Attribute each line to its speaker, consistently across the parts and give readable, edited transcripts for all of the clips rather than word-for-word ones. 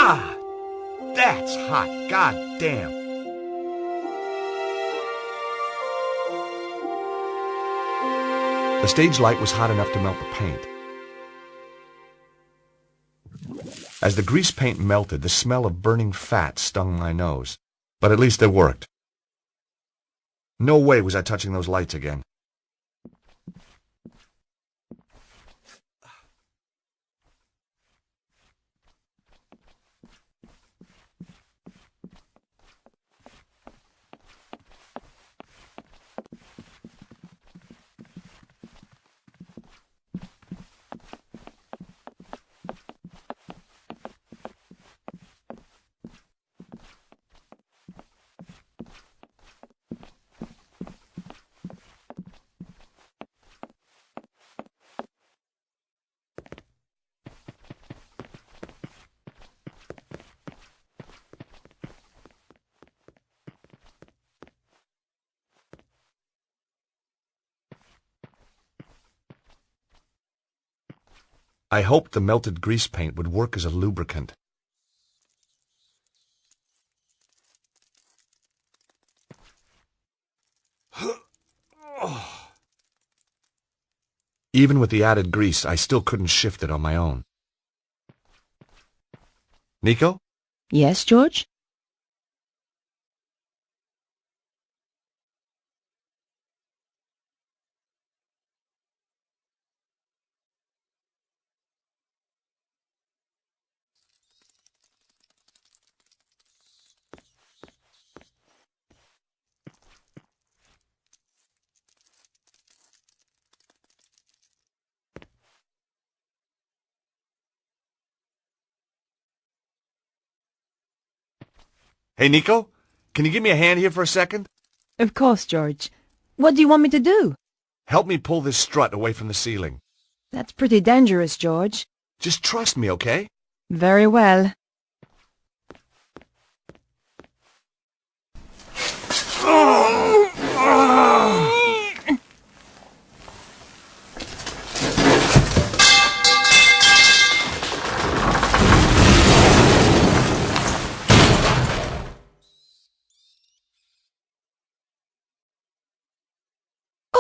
Speaker 1: Ah! That's hot. God damn. The stage light was hot enough to melt the paint. As the grease paint melted, the smell of burning fat stung my nose. But at least it worked. No way was I touching those lights again. I hoped the melted grease paint would work as a lubricant. Even with the added grease, I still couldn't shift it on my own. Nico?
Speaker 2: Yes, George?
Speaker 1: Hey, Nico? Can you give me a hand here for a second?
Speaker 2: Of course, George. What do you want me to do?
Speaker 1: Help me pull this strut away from the ceiling.
Speaker 2: That's pretty dangerous, George.
Speaker 1: Just trust me, okay?
Speaker 2: Very well.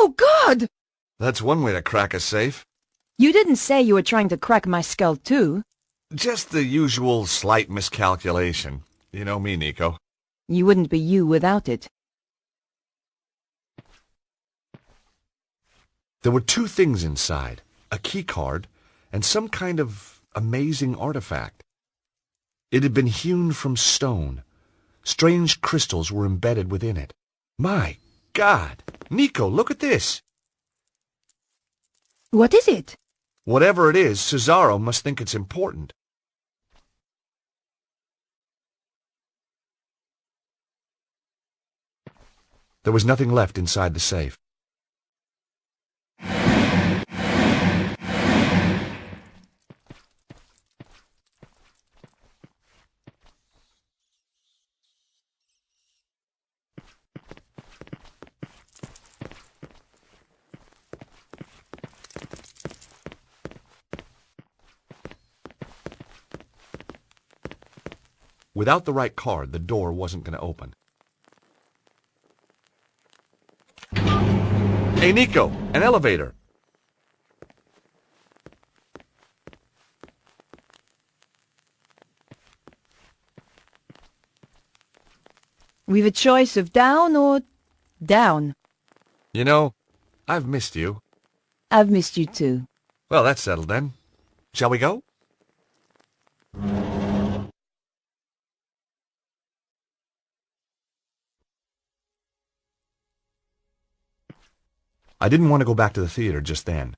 Speaker 2: Oh, God!
Speaker 1: That's one way to crack a safe.
Speaker 2: You didn't say you were trying to crack my skull, too.
Speaker 1: Just the usual slight miscalculation. You know me, Nico.
Speaker 2: You wouldn't be you without it.
Speaker 1: There were two things inside, a key card and some kind of amazing artifact. It had been hewn from stone. Strange crystals were embedded within it. My God! Nico, look at this!
Speaker 2: What is it?
Speaker 1: Whatever it is, Cesaro must think it's important. There was nothing left inside the safe. Without the right card, the door wasn't going to open. Hey, Nico, an elevator.
Speaker 2: We've a choice of down or down.
Speaker 1: You know, I've missed you.
Speaker 2: I've missed you too.
Speaker 1: Well, that's settled then. Shall we go? I didn't want to go back to the theater just then.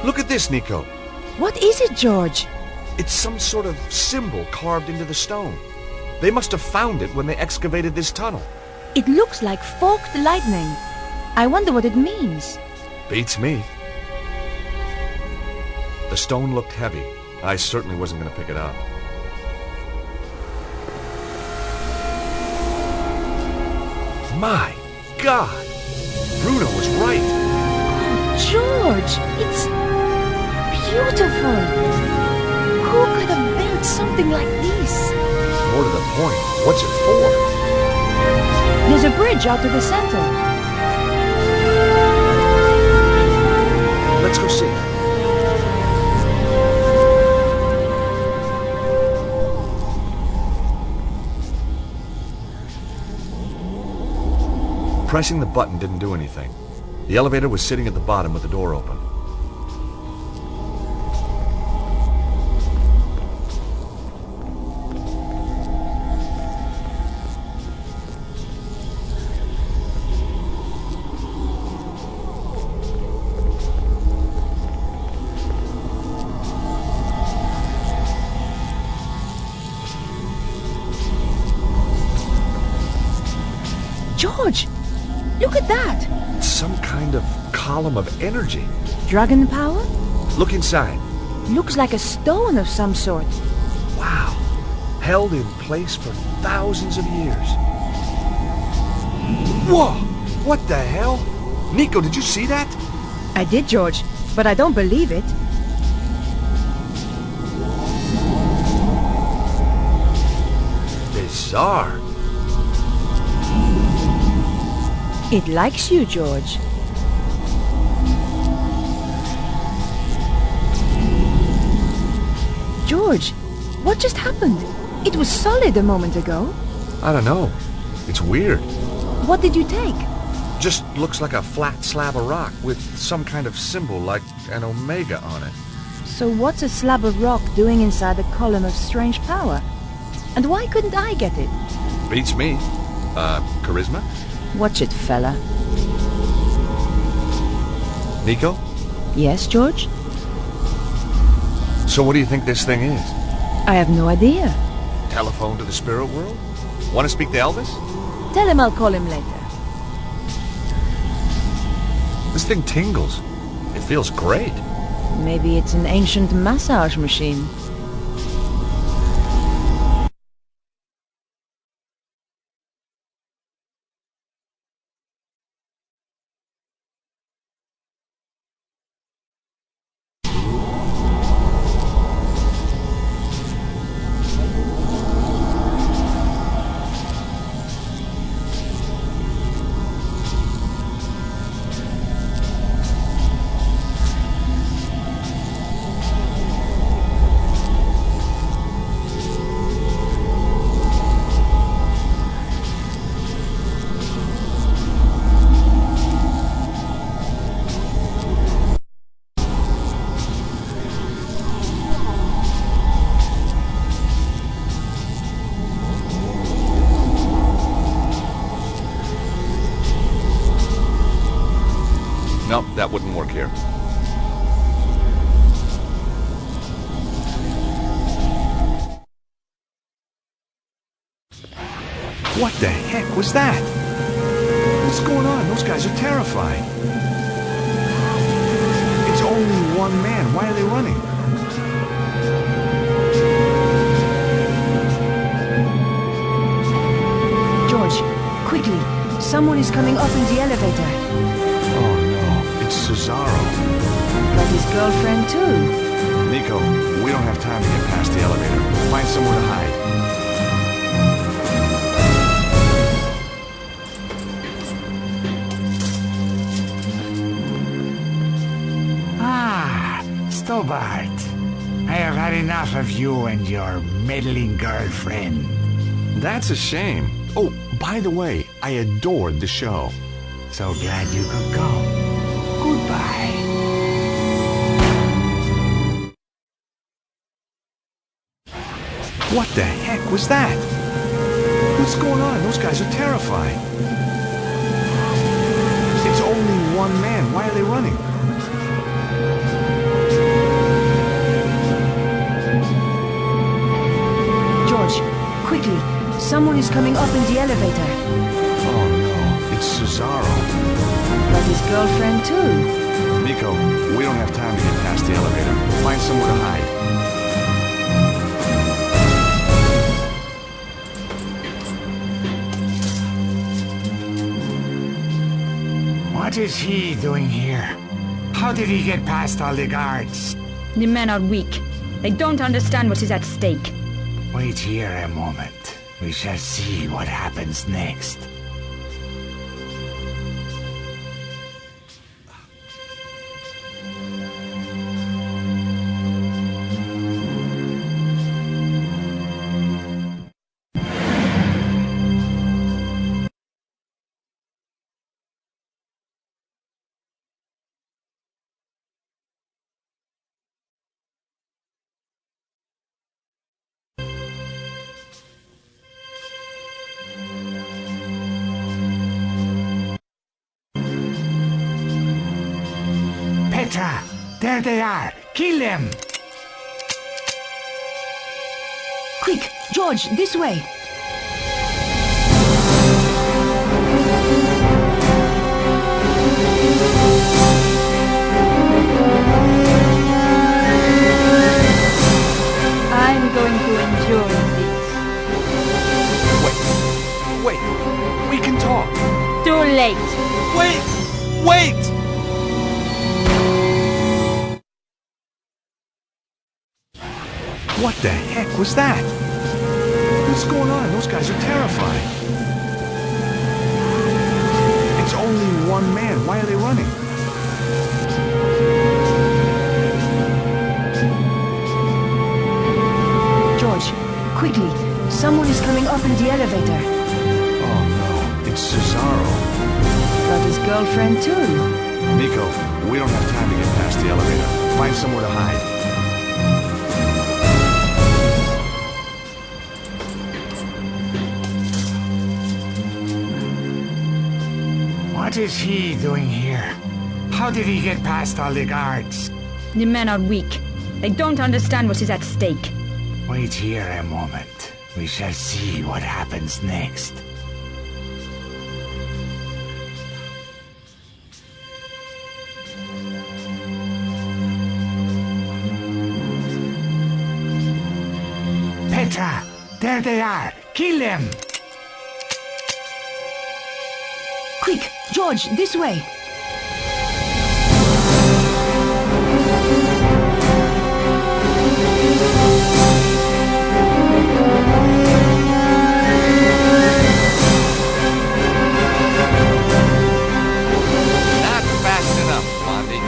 Speaker 1: Look at this, Nico.
Speaker 2: What is it, George?
Speaker 1: It's some sort of symbol carved into the stone. They must have found it when they excavated this tunnel.
Speaker 2: It looks like forked lightning. I wonder what it means.
Speaker 1: Beats me. The stone looked heavy. I certainly wasn't going to pick it up. My God! Bruno was right.
Speaker 2: George, it's beautiful. Who could have built something like this?
Speaker 1: More to the point, what's it for?
Speaker 2: There's a bridge out to the center.
Speaker 1: Let's go see. Pressing the button didn't do anything. The elevator was sitting at the bottom with the door open.
Speaker 2: George, look at that.
Speaker 1: It's some kind of column of energy.
Speaker 2: Dragon power?
Speaker 1: Look inside.
Speaker 2: Looks like a stone of some sort.
Speaker 1: Wow. Held in place for thousands of years. Whoa! What the hell? Nico, did you see that?
Speaker 2: I did, George, but I don't believe it.
Speaker 1: Bizarre.
Speaker 2: It likes you, George. George, what just happened? It was solid a moment ago.
Speaker 1: I don't know. It's weird.
Speaker 2: What did you take?
Speaker 1: Just looks like a flat slab of rock with some kind of symbol like an omega on it.
Speaker 2: So what's a slab of rock doing inside a column of strange power? And why couldn't I get it?
Speaker 1: Beats me. Charisma?
Speaker 2: Watch it, fella.
Speaker 1: Nico?
Speaker 2: Yes, George?
Speaker 1: So what do you think this thing is?
Speaker 2: I have no idea.
Speaker 1: Telephone to the spirit world? Want to speak to Elvis?
Speaker 2: Tell him I'll call him later.
Speaker 1: This thing tingles. It feels great.
Speaker 2: Maybe it's an ancient massage machine.
Speaker 1: Nope, that wouldn't work here. What the heck was that? What's going on? Those guys are terrified. It's only one man. Why are they running?
Speaker 2: George, quickly. Someone is coming up in the elevator.
Speaker 1: Oh no, it's Cesaro.
Speaker 2: But his girlfriend too.
Speaker 1: Nico, we don't have time to get past the elevator. Find somewhere to hide.
Speaker 3: Stobart, I have had enough of you and your meddling girlfriend.
Speaker 1: That's a shame. Oh, by the way, I adored the show.
Speaker 3: So glad you could go. Goodbye.
Speaker 1: What the heck was that? What's going on? Those guys are terrified. It's only one man. Why are they running?
Speaker 2: George, quickly. Someone is coming up in the elevator.
Speaker 1: Oh no, it's Cesaro.
Speaker 2: But his girlfriend too.
Speaker 1: past the elevator. Find somewhere to hide.
Speaker 3: What is he doing here? How did he get past all the guards?
Speaker 4: The men are weak. They don't understand what is at stake.
Speaker 3: Wait here a moment. We shall see what happens next. Petra! There they are! Kill them!
Speaker 2: Quick, George, this way. I'm going to enjoy this.
Speaker 1: Wait, we can talk.
Speaker 4: Too late.
Speaker 1: Wait! What the heck was that? What's going on? Those guys are terrified. It's only one man. Why are they running?
Speaker 2: George, quickly. Someone is coming up in the elevator.
Speaker 1: Oh no, it's Cesaro.
Speaker 2: Got his girlfriend too.
Speaker 1: Nico, we don't have time to get past the elevator. Find somewhere to hide.
Speaker 3: What is he doing here? How did he get past all the guards?
Speaker 4: The men are weak. They don't understand what is at stake.
Speaker 3: Wait here a moment. We shall see what happens next. Petra! There they are! Kill them!
Speaker 2: Quick, George, this way.
Speaker 5: Not fast enough, Blondie.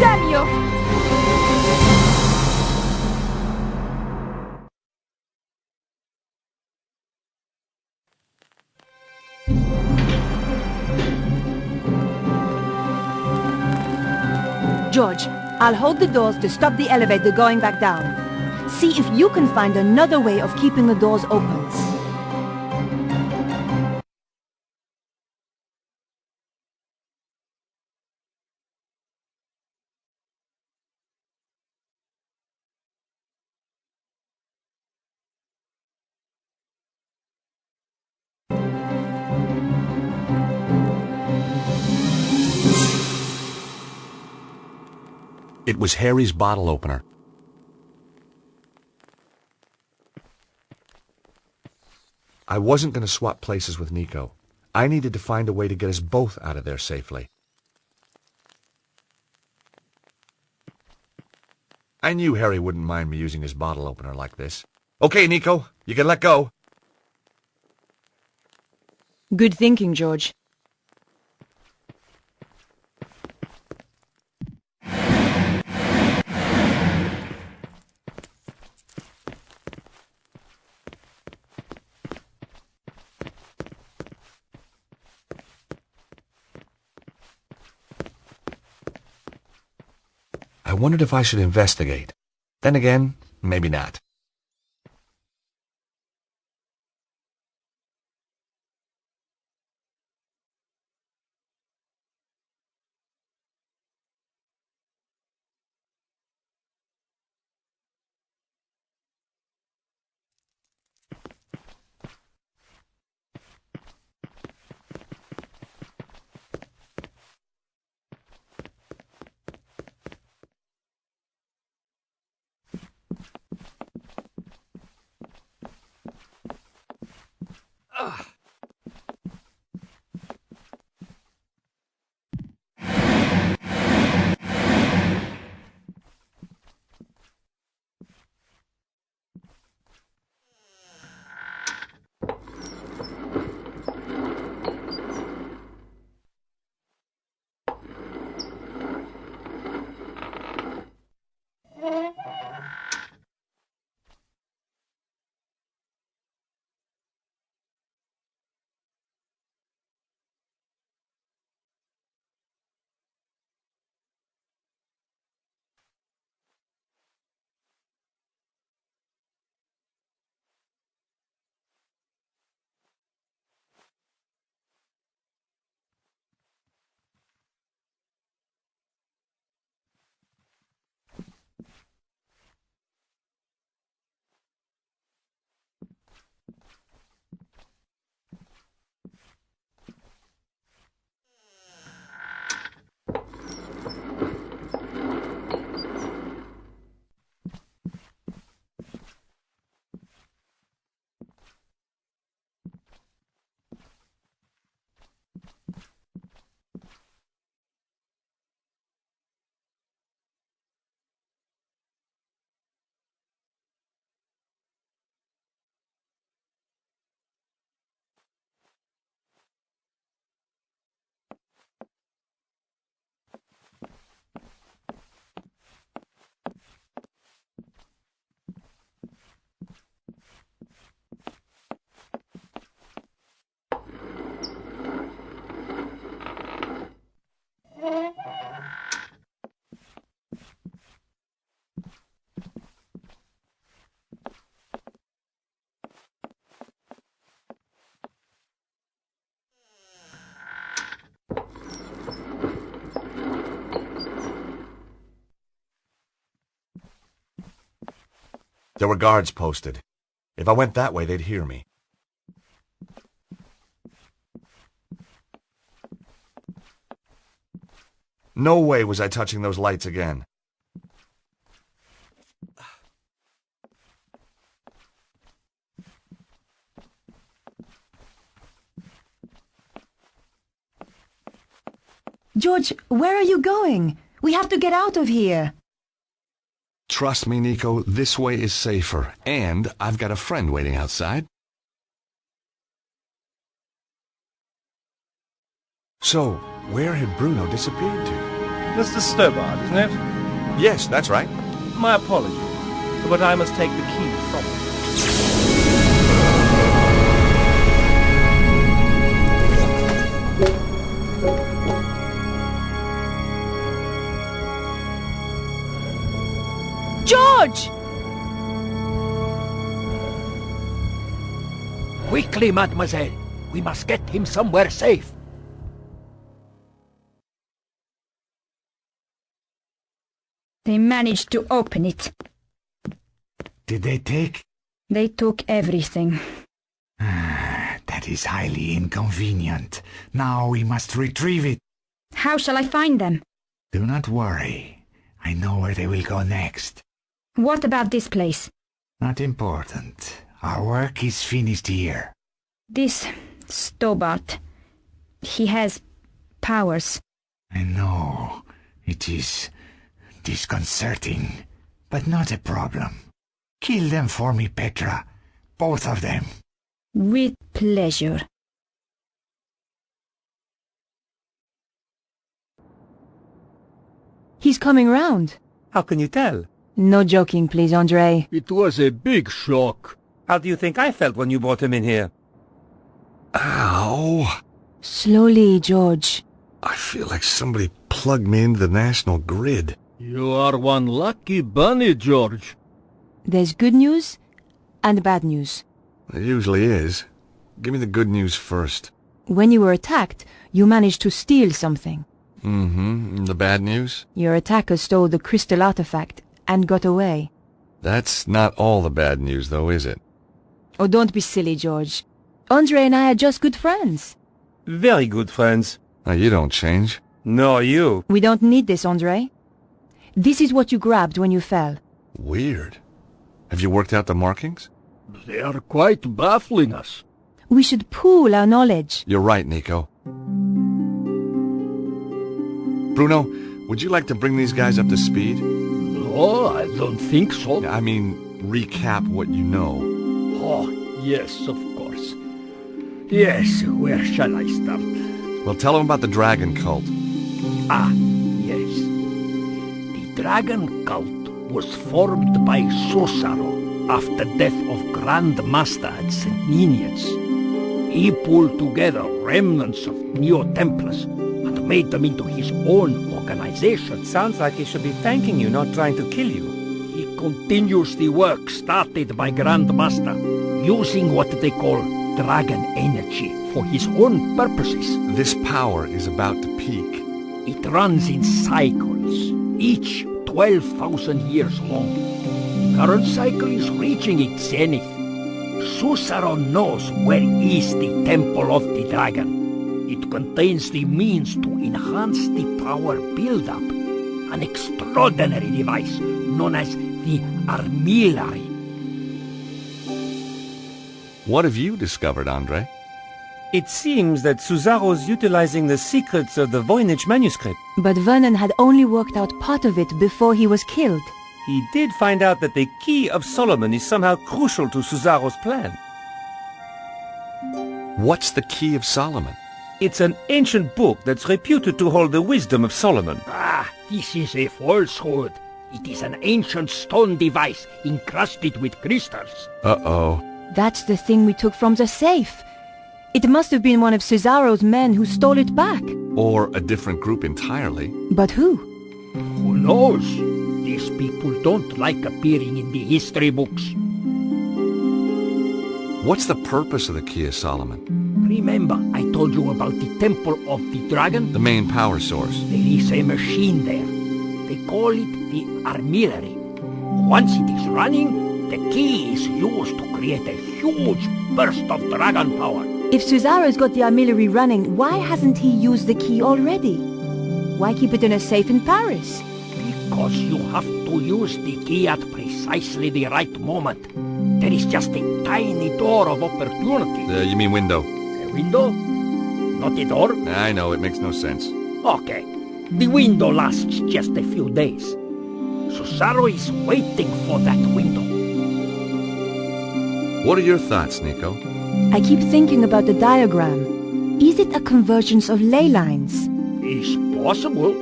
Speaker 4: Damn you!
Speaker 2: George, I'll hold the doors to stop the elevator going back down. See if you can find another way of keeping the doors open.
Speaker 1: It was Harry's bottle opener. I wasn't going to swap places with Nico. I needed to find a way to get us both out of there safely. I knew Harry wouldn't mind me using his bottle opener like this. Okay, Nico, you can let go.
Speaker 2: Good thinking, George.
Speaker 1: I wondered if I should investigate. Then again, maybe not. There were guards posted. If I went that way, they'd hear me. No way was I touching those lights again.
Speaker 2: George, where are you going? We have to get out of here.
Speaker 1: Trust me, Nico, this way is safer. And I've got a friend waiting outside. So, where had Bruno disappeared to?
Speaker 6: Mr. Stobart, isn't it?
Speaker 1: Yes, that's right.
Speaker 6: My apologies, but I must take the key from him.
Speaker 2: George!
Speaker 7: Quickly, mademoiselle. We must get him somewhere safe.
Speaker 4: They managed to open it.
Speaker 3: Did they take?
Speaker 4: They took everything.
Speaker 3: That is highly inconvenient. Now we must retrieve it.
Speaker 4: How shall I find them?
Speaker 3: Do not worry. I know where they will go next.
Speaker 4: What about this place?
Speaker 3: Not important. Our work is finished here.
Speaker 4: This Stobart, he has powers.
Speaker 3: I know. It is disconcerting, but not a problem. Kill them for me, Petra. Both of them.
Speaker 4: With pleasure.
Speaker 2: He's coming round.
Speaker 6: How can you tell?
Speaker 2: No joking, please, Andre.
Speaker 7: It was a big shock.
Speaker 6: How do you think I felt when you brought him in here?
Speaker 1: Ow!
Speaker 2: Slowly, George.
Speaker 1: I feel like somebody plugged me into the national grid.
Speaker 7: You are one lucky bunny, George.
Speaker 2: There's good news and bad news.
Speaker 1: It usually is. Give me the good news first.
Speaker 2: When you were attacked, you managed to steal something.
Speaker 1: Mm-hmm. The bad news?
Speaker 2: Your attacker stole the crystal artifact and got away.
Speaker 1: That's not all the bad news, though, is it?
Speaker 2: Oh, don't be silly, George. Andre and I are just good friends.
Speaker 6: Very good friends.
Speaker 1: Now, you don't change.
Speaker 6: Nor you.
Speaker 2: We don't need this, Andre. This is what you grabbed when you fell.
Speaker 1: Weird. Have you worked out the markings?
Speaker 7: They are quite baffling us.
Speaker 2: We should pool our knowledge.
Speaker 1: You're right, Nico. Bruno, would you like to bring these guys up to speed?
Speaker 7: No, I don't think so.
Speaker 1: I mean, recap what you know.
Speaker 7: Oh, yes, of course. Yes, where shall I start?
Speaker 1: Well, tell them about the dragon cult.
Speaker 7: Ah, yes. The dragon cult was formed by Susaro after death of Grand Master at St. Ninians. He pulled together remnants of Neo-Templars and made them into his own organization.
Speaker 6: Sounds like he should be thanking you, not trying to kill you.
Speaker 7: He continues the work started by Grand Master, using what they call dragon energy for his own purposes.
Speaker 1: This power is about to peak.
Speaker 7: It runs in cycles, each 12,000 years long. The current cycle is reaching its zenith. Susaro knows where is the Temple of the Dragon. It contains the means to enhance the power build-up, an extraordinary device known as the Armillary.
Speaker 1: What have you discovered, Andre?
Speaker 6: It seems that Suzaro's utilizing the secrets of the Voynich manuscript.
Speaker 2: But Vernon had only worked out part of it before he was killed.
Speaker 6: He did find out that the Key of Solomon is somehow crucial to Suzaro's plan.
Speaker 1: What's the Key of Solomon?
Speaker 6: It's an ancient book that's reputed to hold the wisdom of Solomon.
Speaker 7: Ah, this is a falsehood. It is an ancient stone device encrusted with crystals.
Speaker 1: Uh-oh.
Speaker 2: That's the thing we took from the safe. It must have been one of Suzaro's men who stole it back.
Speaker 1: Or a different group entirely.
Speaker 2: But who?
Speaker 7: Who knows? These people don't like appearing in the history books.
Speaker 1: What's the purpose of the Key of Solomon?
Speaker 7: Remember, I told you about the Temple of the Dragon?
Speaker 1: The main power source.
Speaker 7: There is a machine there. They call it the Armillary. Once it is running, the key is used to create a huge burst of dragon power.
Speaker 2: If Suzaro's got the armillary running, why hasn't he used the key already? Why keep it in a safe in Paris?
Speaker 7: Because you have to use the key at precisely the right moment. There is just a tiny door of opportunity.
Speaker 1: You mean window?
Speaker 7: A window? Not a door?
Speaker 1: I know, it makes no sense.
Speaker 7: Okay. The window lasts just a few days. Susaro is waiting for that window.
Speaker 1: What are your thoughts, Nico?
Speaker 2: I keep thinking about the diagram. Is it a convergence of ley lines?
Speaker 7: It's possible,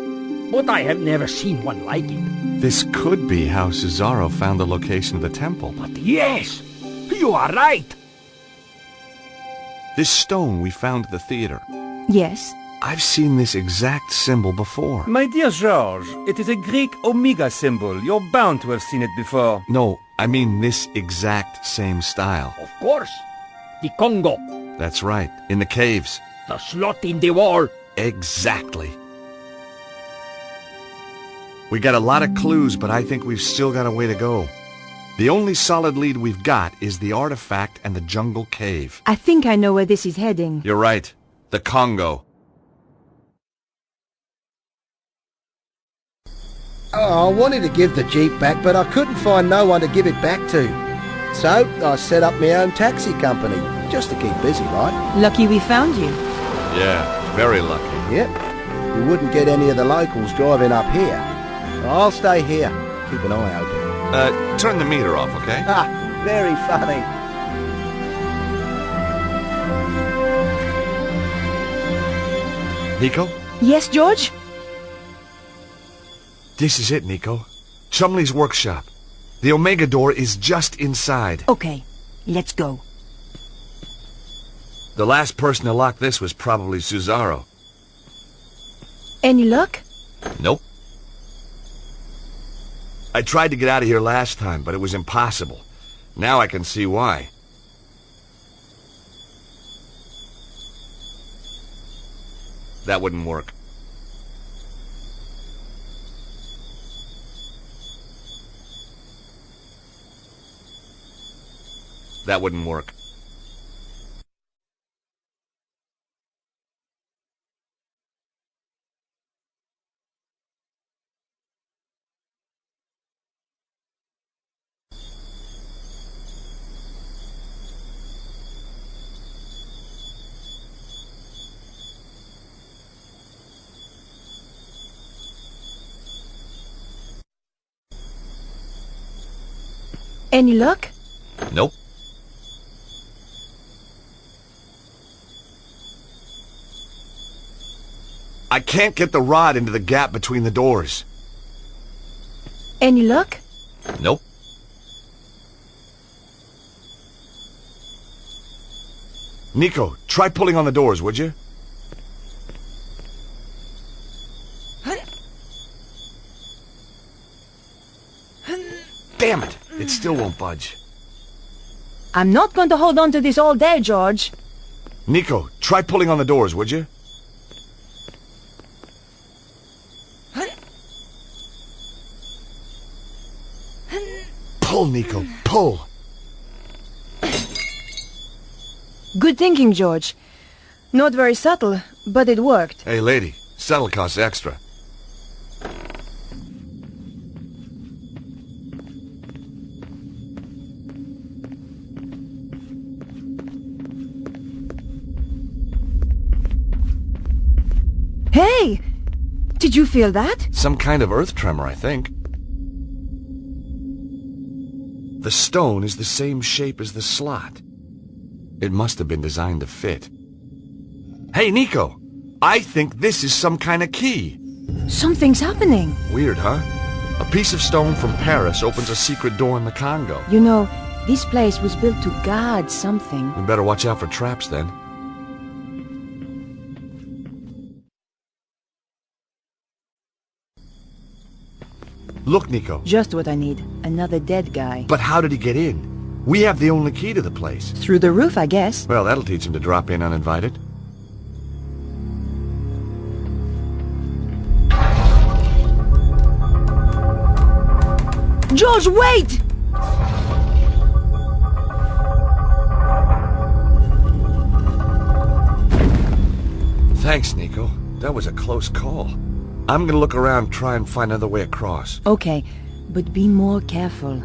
Speaker 7: but I have never seen one like it.
Speaker 1: This could be how Susaro found the location of the temple.
Speaker 7: But yes, you are right.
Speaker 1: This stone we found at the theater.
Speaker 2: Yes.
Speaker 1: I've seen this exact symbol before.
Speaker 6: My dear George, it is a Greek omega symbol. You're bound to have seen it before.
Speaker 1: No, I mean this exact same style.
Speaker 7: Of course. The Congo.
Speaker 1: That's right, in the caves.
Speaker 7: The slot in the wall.
Speaker 1: Exactly. We got a lot of clues, but I think we've still got a way to go. The only solid lead we've got is the artifact and the jungle cave.
Speaker 2: I think I know where this is heading.
Speaker 1: You're right. The Congo.
Speaker 8: Oh, I wanted to give the Jeep back, but I couldn't find no one to give it back to. So, I set up my own taxi company, just to keep busy, right?
Speaker 2: Lucky we found you.
Speaker 1: Yeah, very lucky.
Speaker 8: Yep. You wouldn't get any of the locals driving up here. I'll stay here. Keep an eye open.
Speaker 1: Turn the meter off, okay?
Speaker 8: Ah, very funny.
Speaker 1: Nico?
Speaker 2: Yes, George?
Speaker 1: This is it, Nico. Chumley's workshop. The Omega door is just inside.
Speaker 2: Okay, let's go.
Speaker 1: The last person to lock this was probably Susaro.
Speaker 2: Any luck?
Speaker 1: Nope. I tried to get out of here last time, but it was impossible. Now I can see why. That wouldn't work. That wouldn't work.
Speaker 2: Any luck?
Speaker 1: Nope. I can't get the rod into the gap between the doors.
Speaker 2: Any luck?
Speaker 1: Nope. Nico, try pulling on the doors, would you? Damn it! It still won't budge.
Speaker 2: I'm not going to hold on to this all day, George.
Speaker 1: Nico, try pulling on the doors, would you? Pull, Nico, pull!
Speaker 2: Good thinking, George. Not very subtle, but it worked.
Speaker 1: Hey, lady, settle costs extra.
Speaker 2: Hey! Did you feel that?
Speaker 1: Some kind of earth tremor, I think. The stone is the same shape as the slot. It must have been designed to fit. Hey, Nico! I think this is some kind of key.
Speaker 2: Something's happening.
Speaker 1: Weird, huh? A piece of stone from Paris opens a secret door in the Congo.
Speaker 2: You know, this place was built to guard something.
Speaker 1: We better watch out for traps, then. Look, Nico.
Speaker 2: Just what I need. Another dead guy.
Speaker 1: But how did he get in? We have the only key to the place.
Speaker 2: Through the roof, I guess.
Speaker 1: Well, that'll teach him to drop in uninvited.
Speaker 2: George, wait!
Speaker 1: Thanks, Nico. That was a close call. I'm gonna look around, try and find another way across.
Speaker 2: Okay, but be more careful.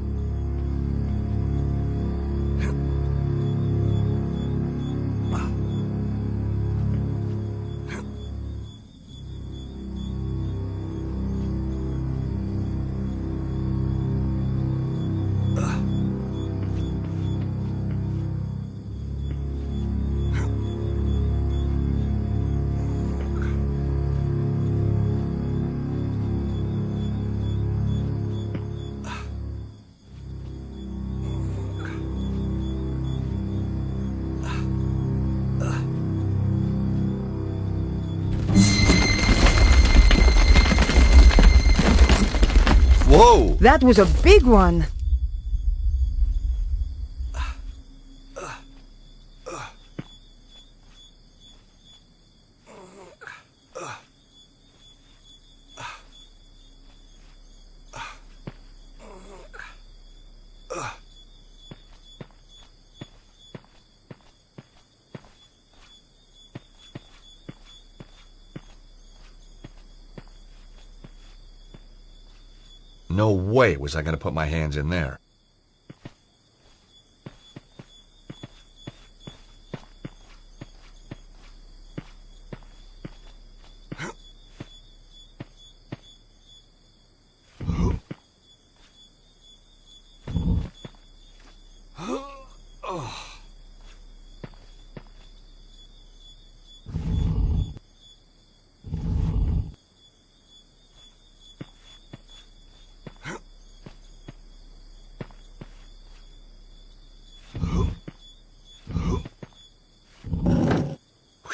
Speaker 1: Whoa!
Speaker 2: That was a big one.
Speaker 1: No way was I going to put my hands in there.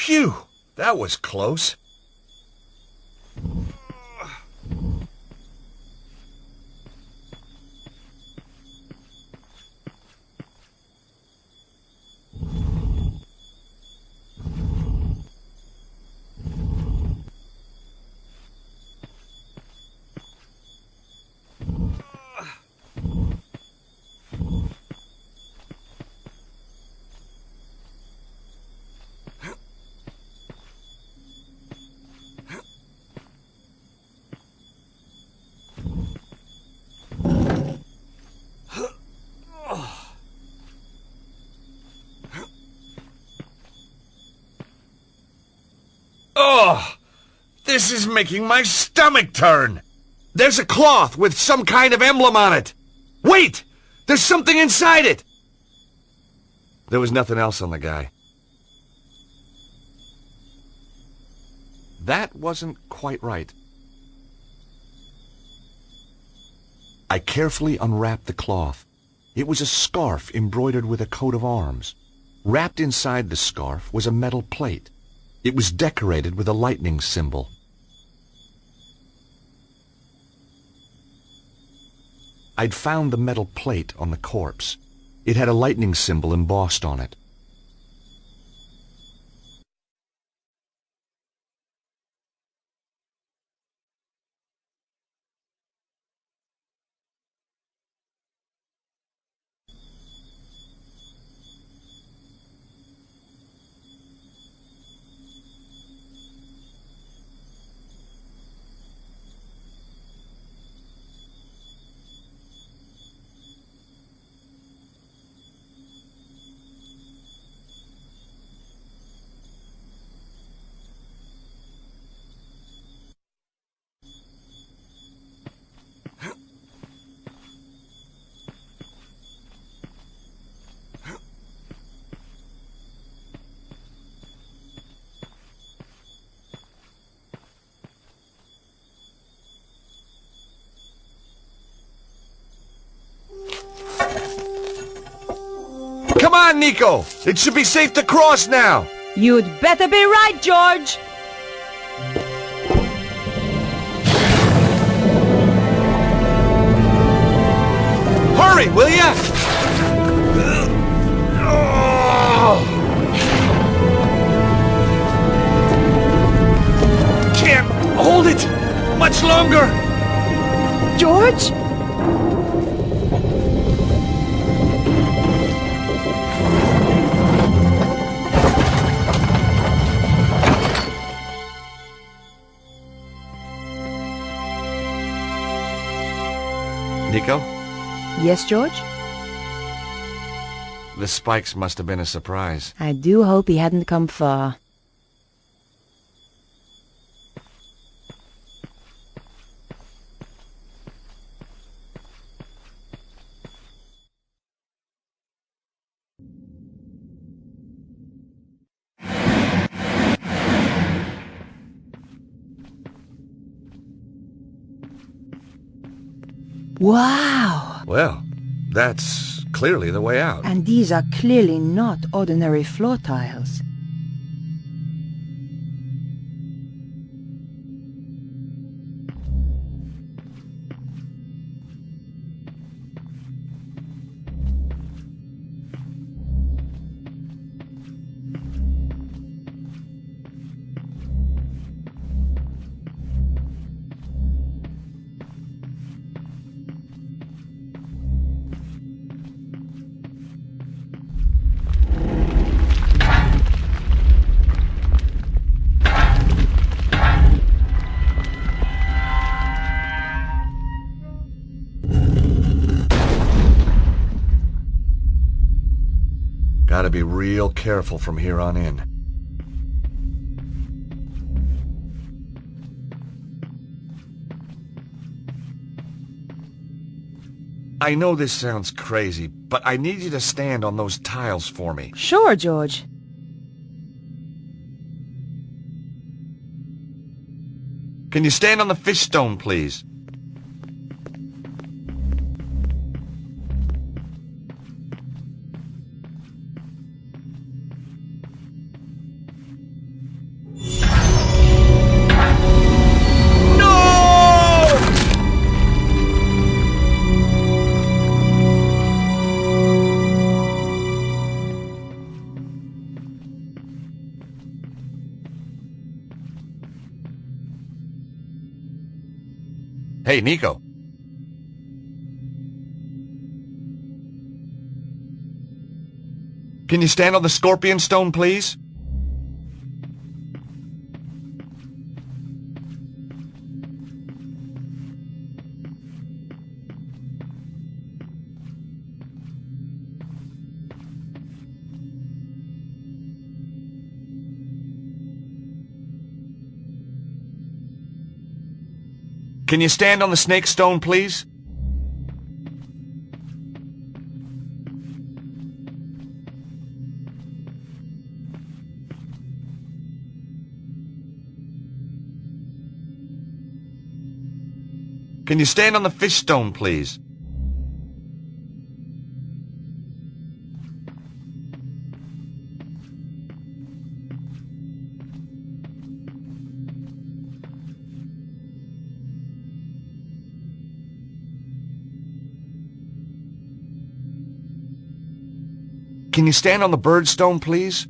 Speaker 1: Phew! That was close. Oh, this is making my stomach turn. There's a cloth with some kind of emblem on it. Wait! There's something inside it! There was nothing else on the guy. That wasn't quite right. I carefully unwrapped the cloth. It was a scarf embroidered with a coat of arms. Wrapped inside the scarf was a metal plate. It was decorated with a lightning symbol. I'd found the metal plate on the corpse. It had a lightning symbol embossed on it. Come on, Nico! It should be safe to cross now!
Speaker 2: You'd better be right, George!
Speaker 1: Hurry, will ya? Can't hold it much longer!
Speaker 2: George?
Speaker 1: Nico?
Speaker 2: Yes, George?
Speaker 1: The spikes must have been a surprise.
Speaker 2: I do hope he hadn't come far. Wow!
Speaker 1: Well, that's clearly the way out.
Speaker 2: And these are clearly not ordinary floor tiles.
Speaker 1: Gotta be real careful from here on in. I know this sounds crazy, but I need you to stand on those tiles for me.
Speaker 2: Sure, George.
Speaker 1: Can you stand on the fish stone, please? Hey, Nico. Can you stand on the scorpion stone, please? Can you stand on the snake stone, please? Can you stand on the fish stone, please? Can you stand on the bird stone, please?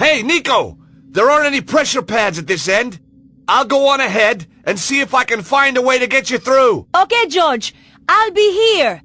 Speaker 1: Hey, Nico! There aren't any pressure pads at this end. I'll go on ahead and see if I can find a way to get you through.
Speaker 2: Okay, George. I'll be here.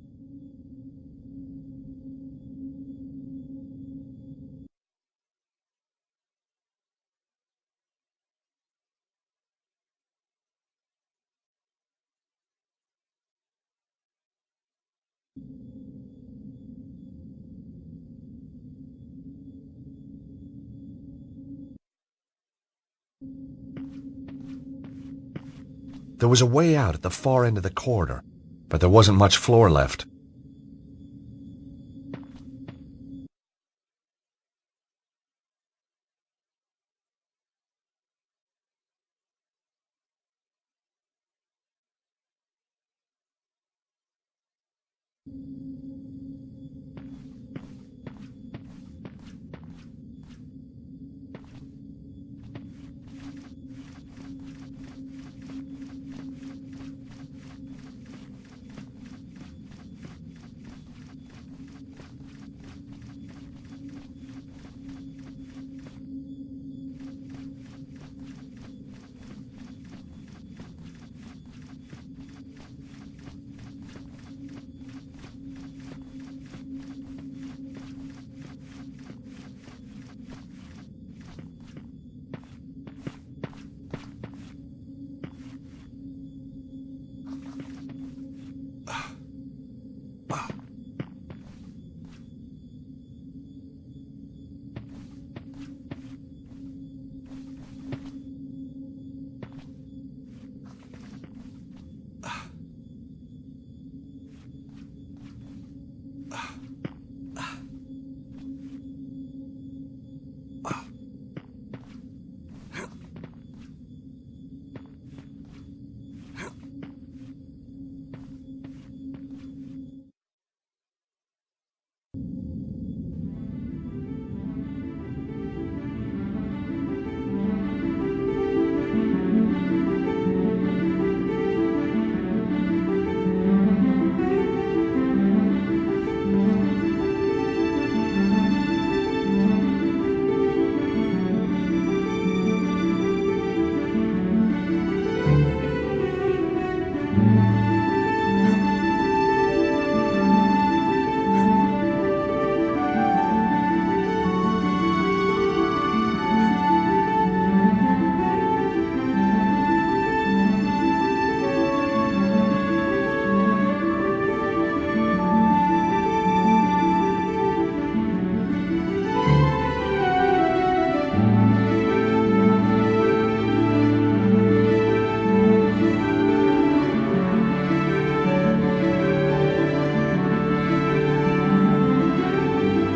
Speaker 1: There was a way out at the far end of the corridor, but there wasn't much floor left.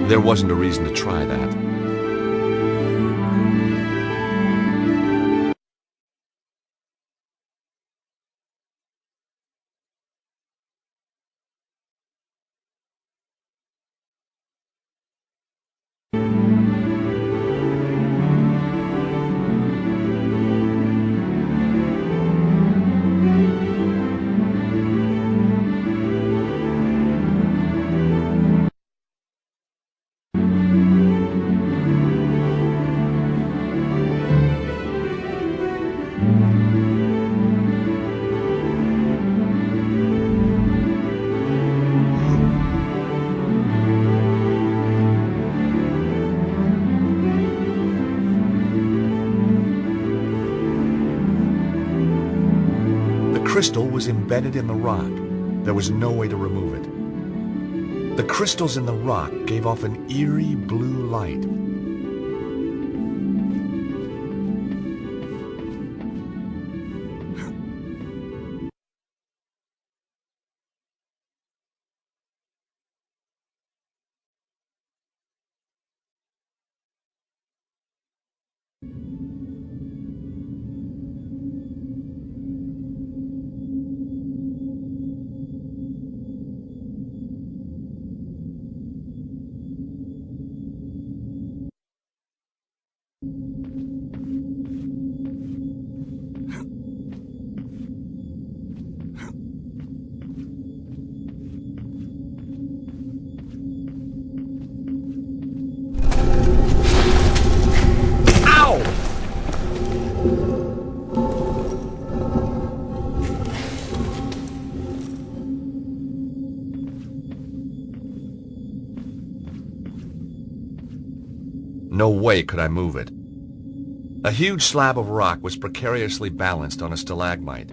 Speaker 1: There wasn't a reason to try that. The crystal was embedded in the rock. There was no way to remove it. The crystals in the rock gave off an eerie blue light. No way could I move it. A huge slab of rock was precariously balanced on a stalagmite.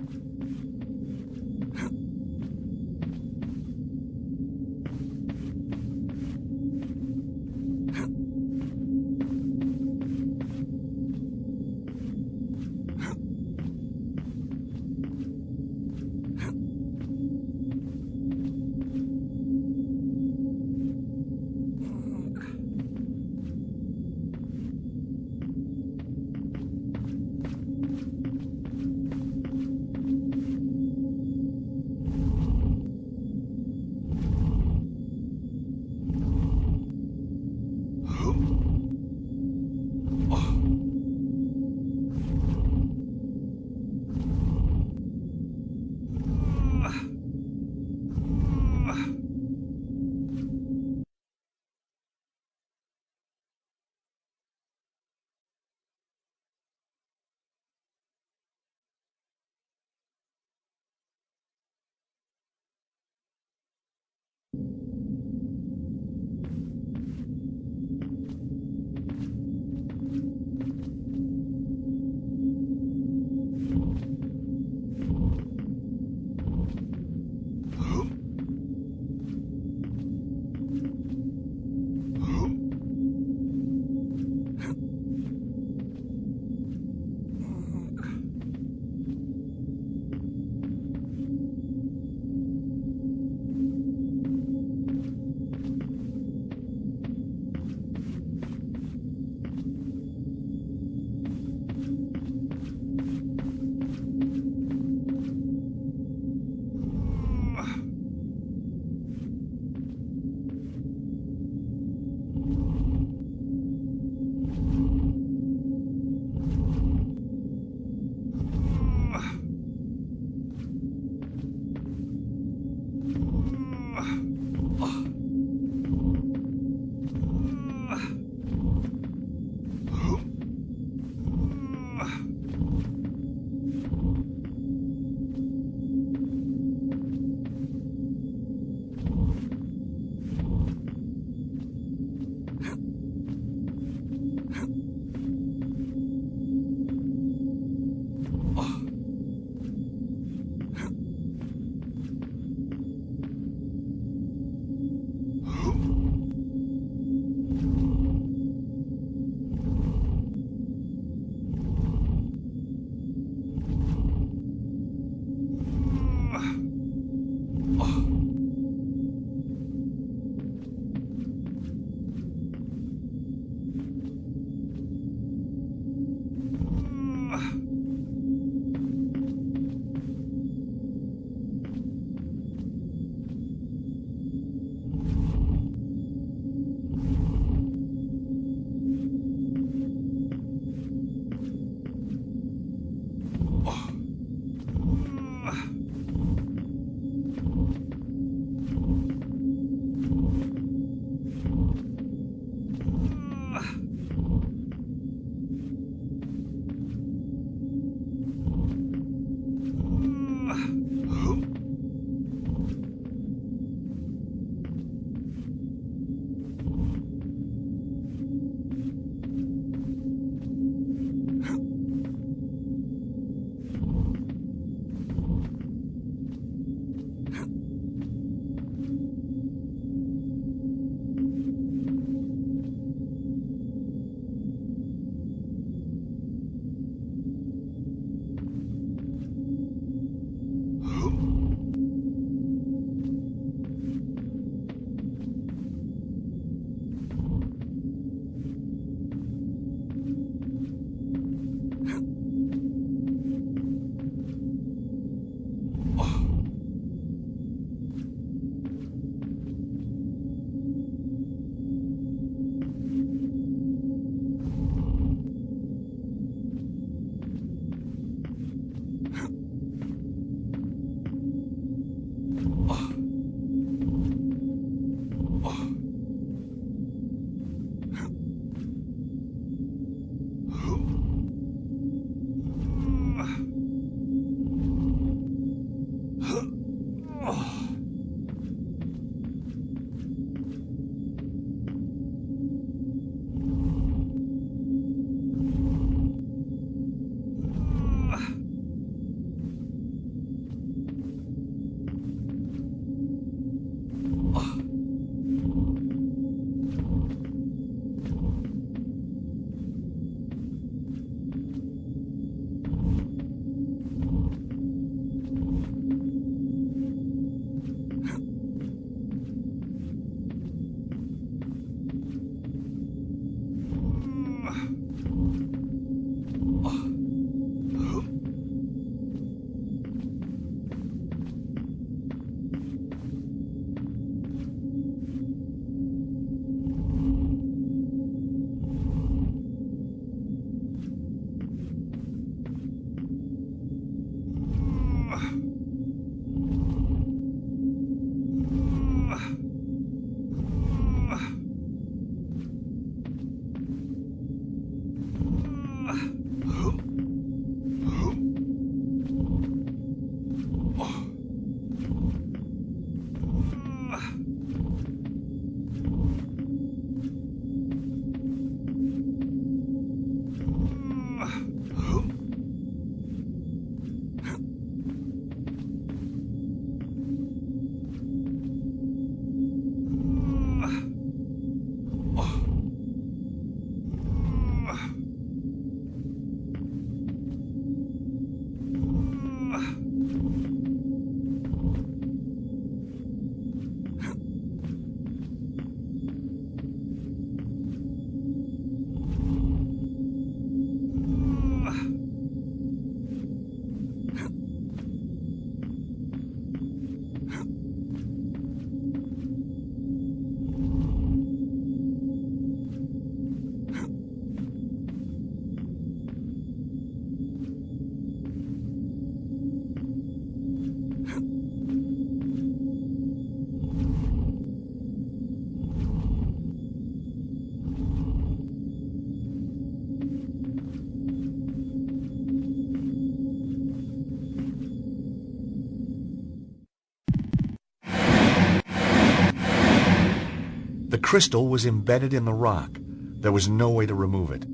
Speaker 1: crystal was embedded in the rock. There was no way to remove it.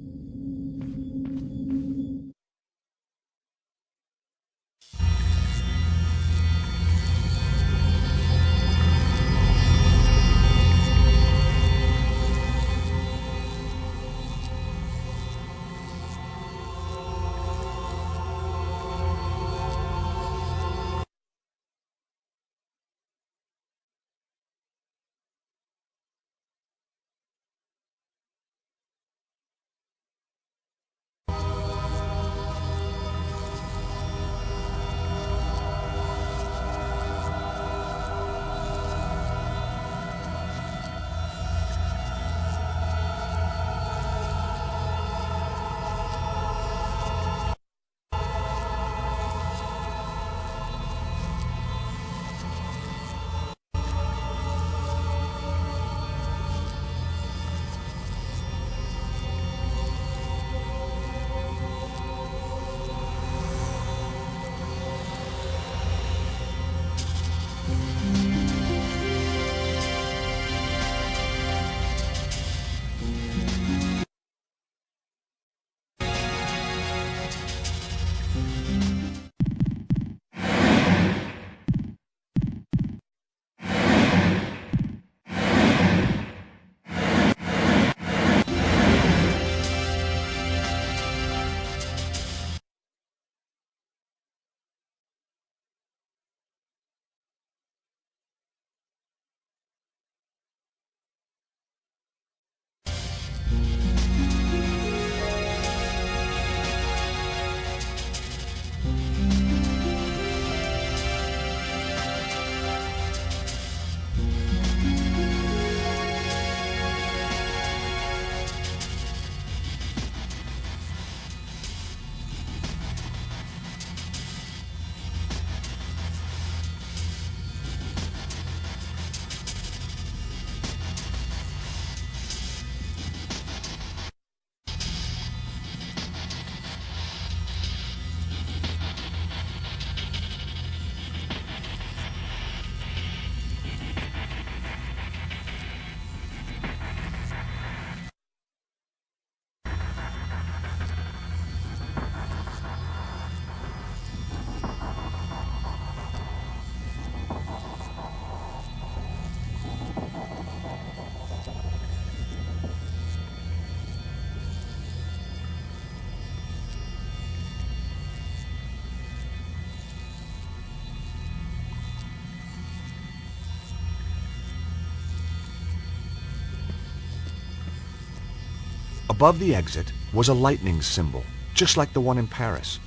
Speaker 1: Above the exit was a lightning symbol, just like the one in Paris.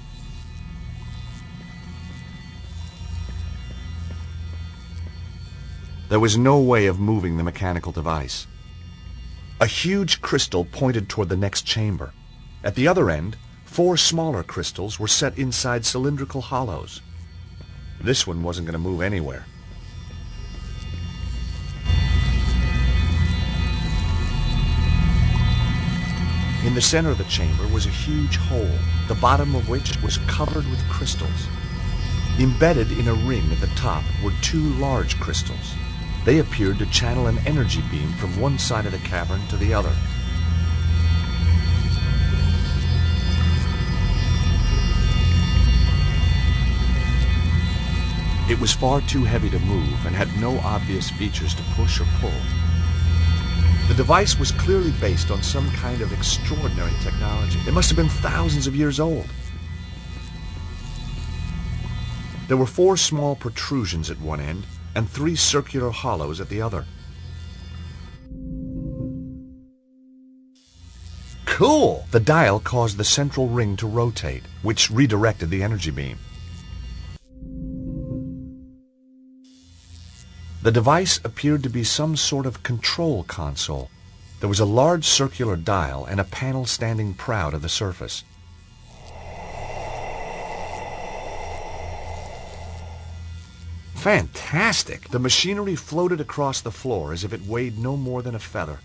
Speaker 1: There was no way of moving the mechanical device. A huge crystal pointed toward the next chamber. At the other end, 4 smaller crystals were set inside cylindrical hollows. This one wasn't going to move anywhere. In the center of the chamber was a huge hole, the bottom of which was covered with crystals. Embedded in a ring at the top were 2 large crystals. They appeared to channel an energy beam from one side of the cavern to the other. It was far too heavy to move and had no obvious features to push or pull. The device was clearly based on some kind of extraordinary technology. It must have been thousands of years old. There were 4 small protrusions at one end and 3 circular hollows at the other. Cool! The dial caused the central ring to rotate, which redirected the energy beam. The device appeared to be some sort of control console. There was a large circular dial and a panel standing proud of the surface. Fantastic! The machinery floated across the floor as if it weighed no more than a feather.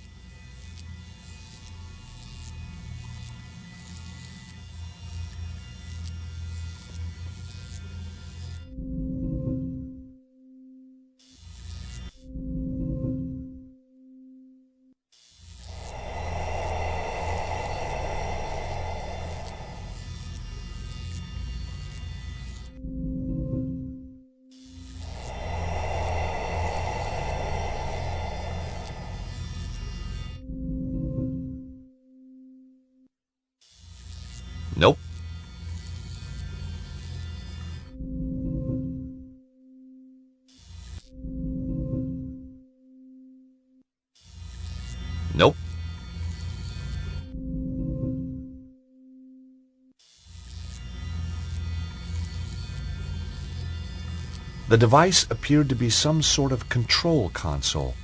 Speaker 1: Nope. The device appeared to be some sort of control console.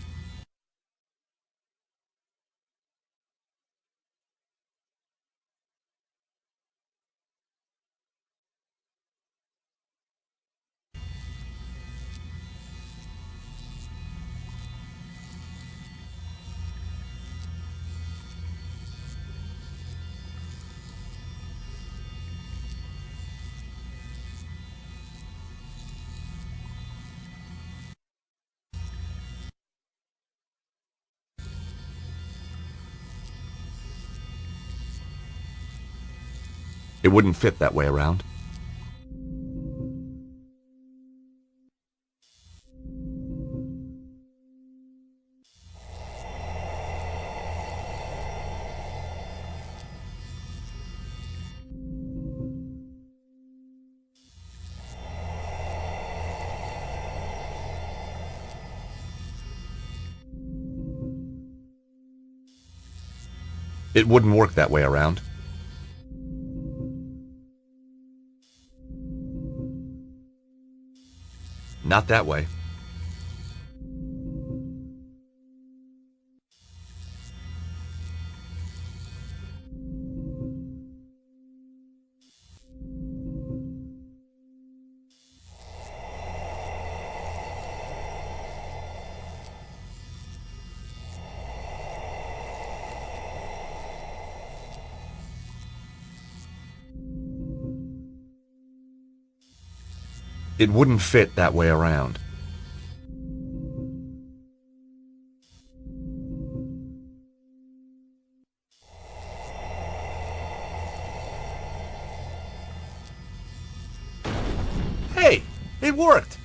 Speaker 1: It wouldn't fit that way around. It wouldn't work that way around. Not that way. It wouldn't fit that way around. Hey, it worked!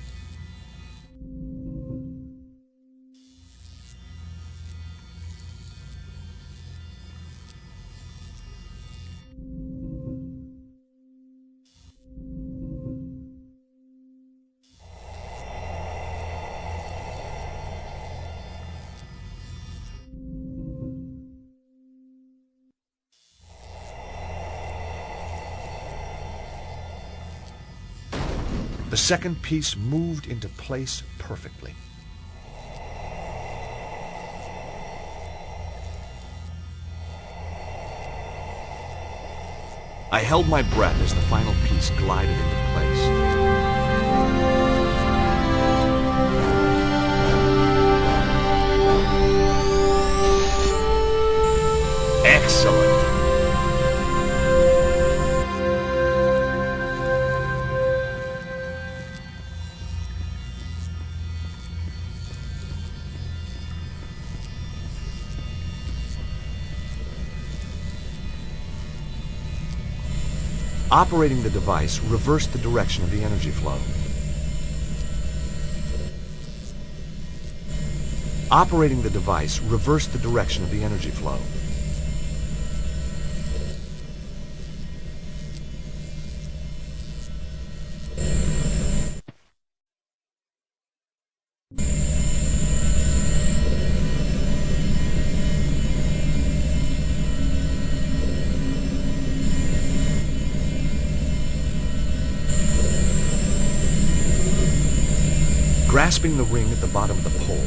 Speaker 1: The second piece moved into place perfectly. I held my breath as the final piece glided into place. Excellent. Operating the device reversed the direction of the energy flow. Operating the device reversed the direction of the energy flow. Grasping the ring at the bottom of the pole,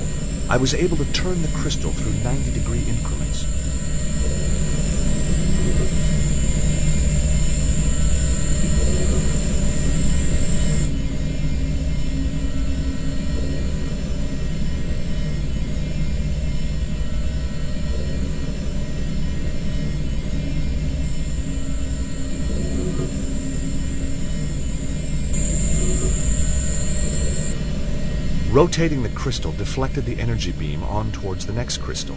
Speaker 1: I was able to turn the crystal through 90-degree increments. Rotating the crystal deflected the energy beam on towards the next crystal.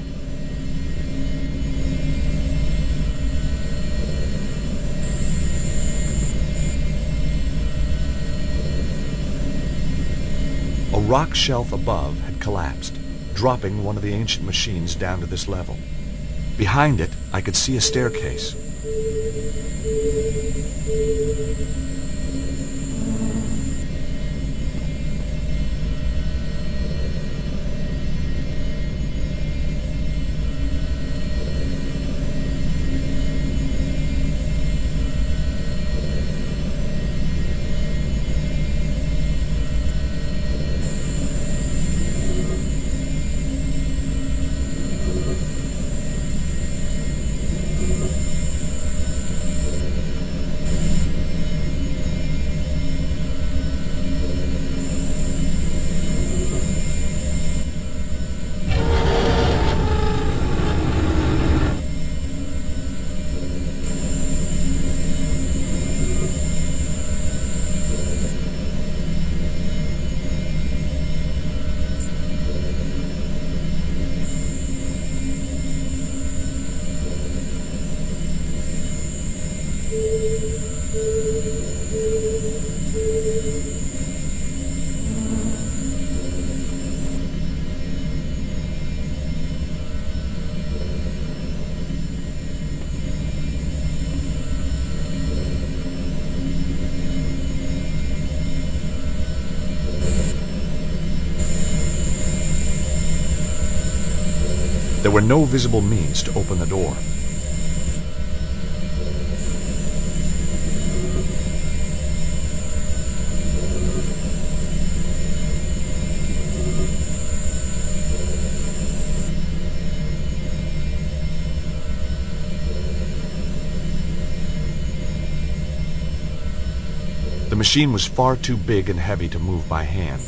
Speaker 1: A rock shelf above had collapsed, dropping one of the ancient machines down to this level. Behind it, I could see a staircase. were no visible means to open the door. The machine was far too big and heavy to move by hand.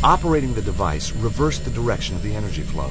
Speaker 1: Operating the device reversed the direction of the energy flow.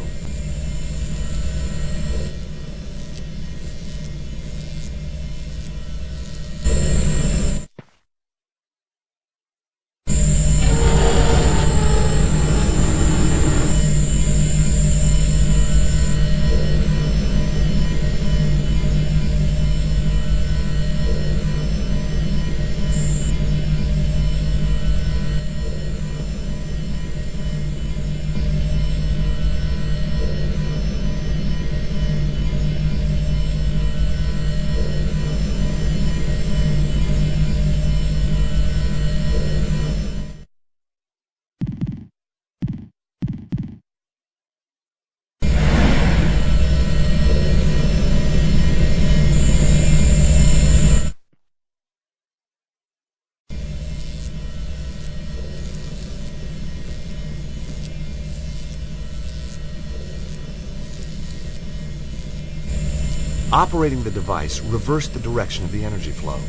Speaker 1: Operating the device reversed the direction of the energy flow.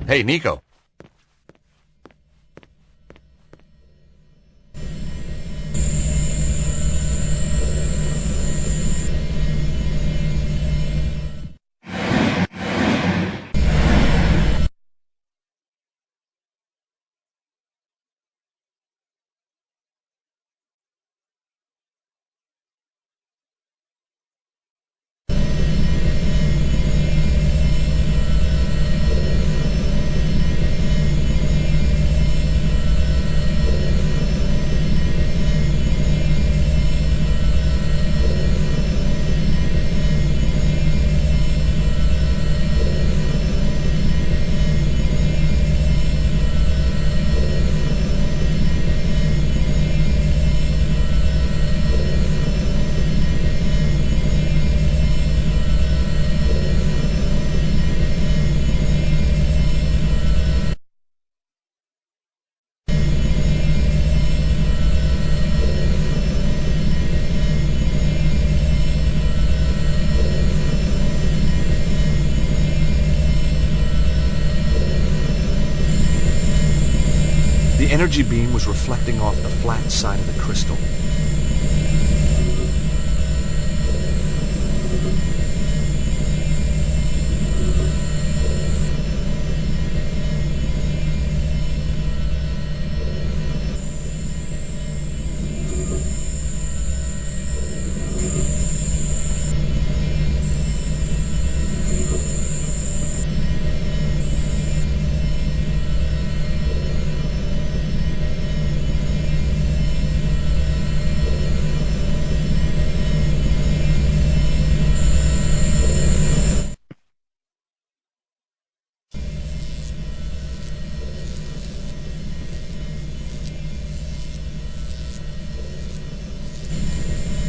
Speaker 1: Hey, Nico. The energy beam was reflecting off the flat side of the crystal.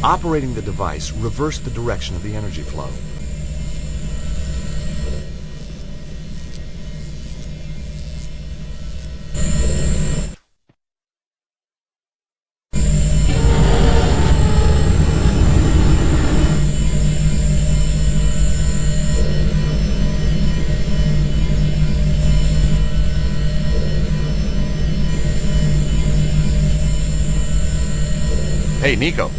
Speaker 1: Operating the device reversed the direction of the energy flow. Hey, Nico.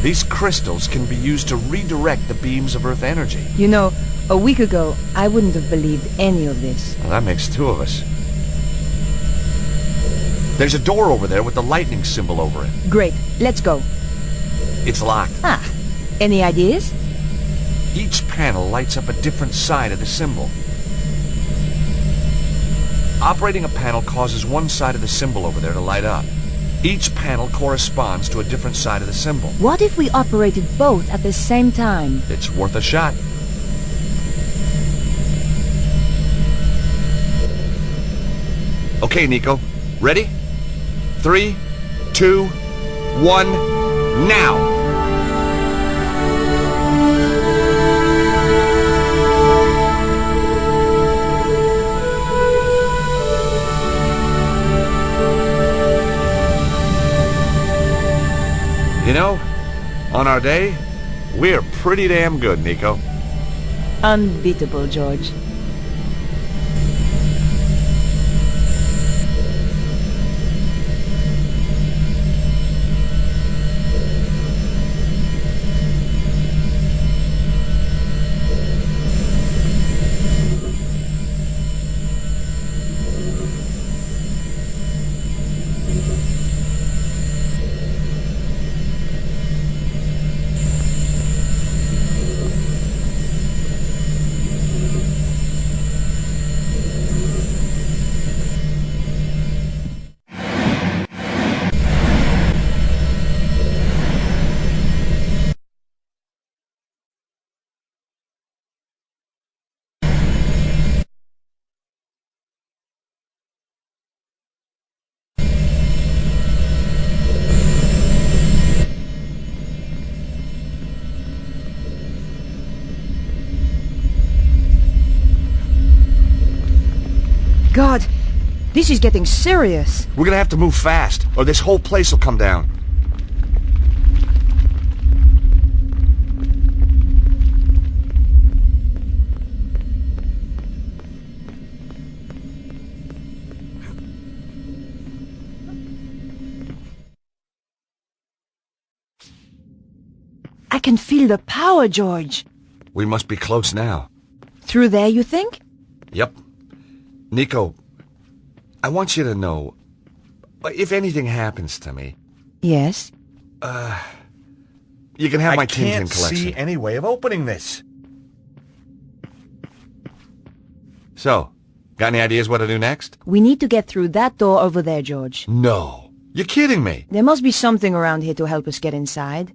Speaker 1: These crystals can be used to redirect the beams of Earth energy.
Speaker 2: You know, a week ago, I wouldn't have believed any of this.
Speaker 1: Well, that makes two of us. There's a door over there with the lightning symbol over it.
Speaker 2: Great, let's go.
Speaker 1: It's locked.
Speaker 2: Ah, any ideas?
Speaker 1: Each panel lights up a different side of the symbol. Operating a panel causes one side of the symbol over there to light up. Each panel corresponds to a different side of the symbol.
Speaker 2: What if we operated both at the same time?
Speaker 1: It's worth a shot. Okay, Nico. Ready? 3, 2, 1, now! You know, on our day, we're pretty damn good, Nico.
Speaker 2: Unbeatable, George. God, this is getting serious.
Speaker 1: We're gonna have to move fast, or this whole place will come down.
Speaker 2: I can feel the power, George.
Speaker 1: We must be close now.
Speaker 2: Through there, you think?
Speaker 1: Yep. Nico, I want you to know, if anything happens to me...
Speaker 2: Yes?
Speaker 1: You can have my Tintin
Speaker 6: I can't
Speaker 1: collection.
Speaker 6: see any way of opening this.
Speaker 1: So, got any ideas what to do next?
Speaker 2: We need to get through that door over there, George.
Speaker 1: No. You're kidding me.
Speaker 2: There must be something around here to help us get inside.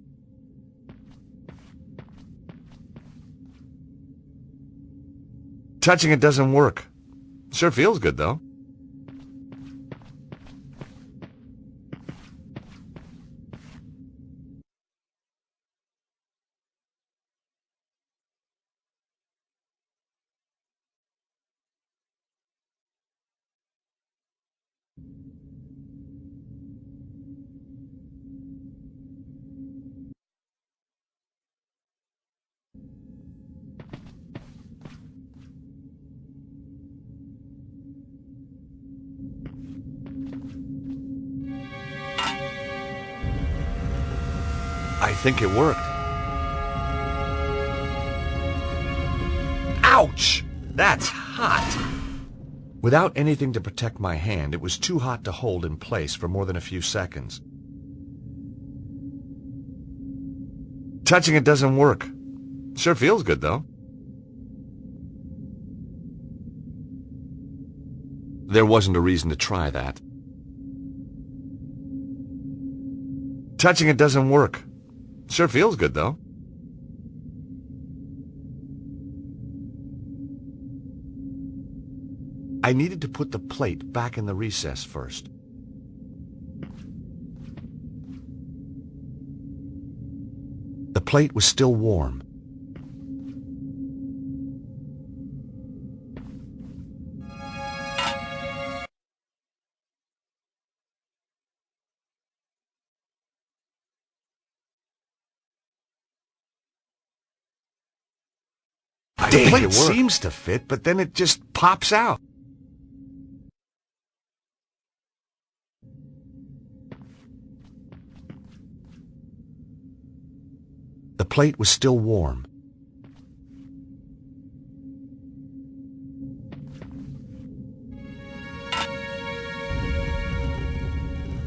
Speaker 1: Touching it doesn't work. Sure feels good, though. I think it worked. Ouch! That's hot! Without anything to protect my hand, it was too hot to hold in place for more than a few seconds. Touching it doesn't work. Sure feels good, though. There wasn't a reason to try that. Touching it doesn't work. Sure feels good, though. I needed to put the plate back in the recess first. The plate was still warm. The plate seems to fit, but then it just pops out. plate was still warm.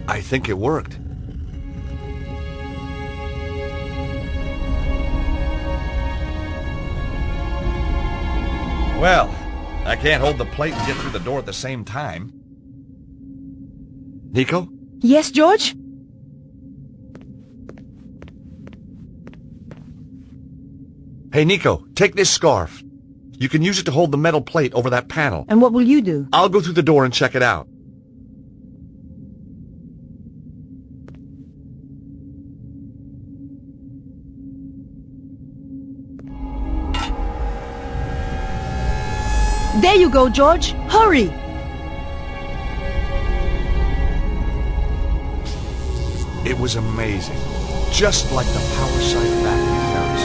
Speaker 1: I think it worked. Well, I can't hold the plate and get through the door at the same time. Nico?
Speaker 2: Yes, George?
Speaker 1: Hey, Nico, take this scarf. You can use it to hold the metal plate over that panel.
Speaker 2: And what will you do?
Speaker 1: I'll go through the door and check it out.
Speaker 2: There you go, George. Hurry!
Speaker 1: It was amazing. Just like the power site back in Paris.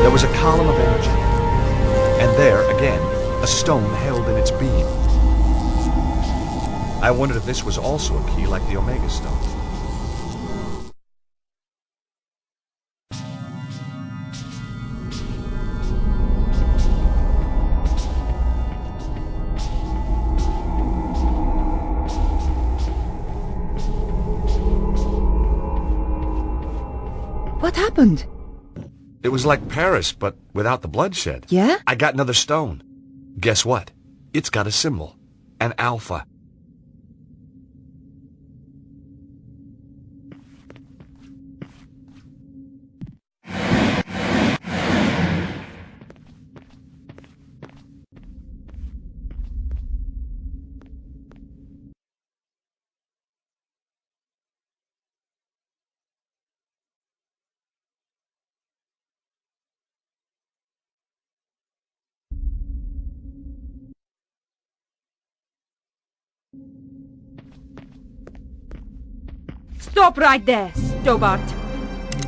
Speaker 1: There was a column of energy. And there, again, a stone held in its beam. I wondered if this was also a key like the Omega Stone.
Speaker 2: What happened?
Speaker 1: It was like Paris, but without the bloodshed.
Speaker 2: Yeah?
Speaker 1: I got another stone. Guess what? It's got a symbol. An alpha.
Speaker 4: Stop right there, Stobart.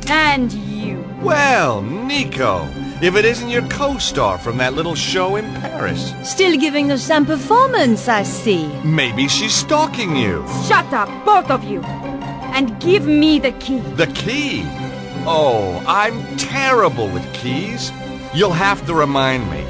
Speaker 4: And you.
Speaker 1: Well, Nico, if it isn't your co-star from that little show in Paris.
Speaker 2: Still giving us some performance, I see.
Speaker 1: Maybe she's stalking you.
Speaker 4: Shut up, both of you. And give me the key.
Speaker 1: The key? Oh, I'm terrible with keys. You'll have to remind me.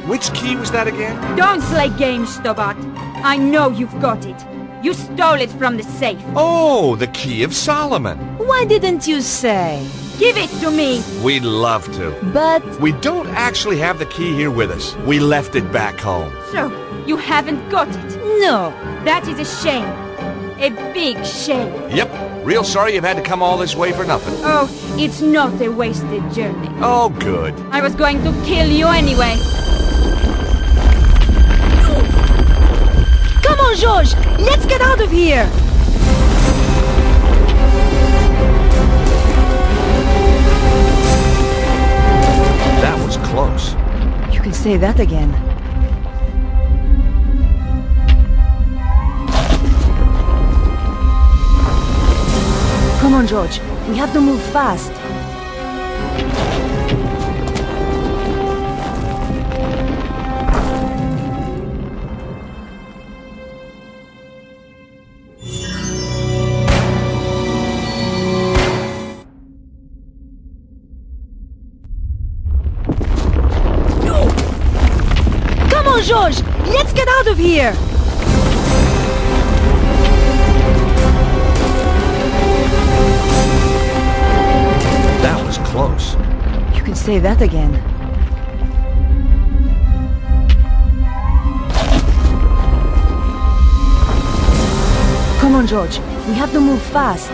Speaker 1: Which key was that again?
Speaker 4: Don't play games, Stobart. I know you've got it. You stole it from the safe.
Speaker 1: Oh, the Key of Solomon.
Speaker 2: Why didn't you say?
Speaker 4: Give it to me.
Speaker 1: We'd love to.
Speaker 2: But...
Speaker 1: We don't actually have the key here with us. We left it back home.
Speaker 4: So, you haven't got it?
Speaker 2: No.
Speaker 4: That is a shame. A big shame.
Speaker 1: Yep. Real sorry you've had to come all this way for nothing.
Speaker 4: Oh, it's not a wasted journey.
Speaker 1: Oh, good.
Speaker 4: I was going to kill you anyway.
Speaker 2: Come on, George! Let's get out of here!
Speaker 1: That was close.
Speaker 2: You can say that again. Come on, George. We have to move fast. George, let's get out of here!
Speaker 1: That was close.
Speaker 2: You can say that again. Come on, George. We have to move fast.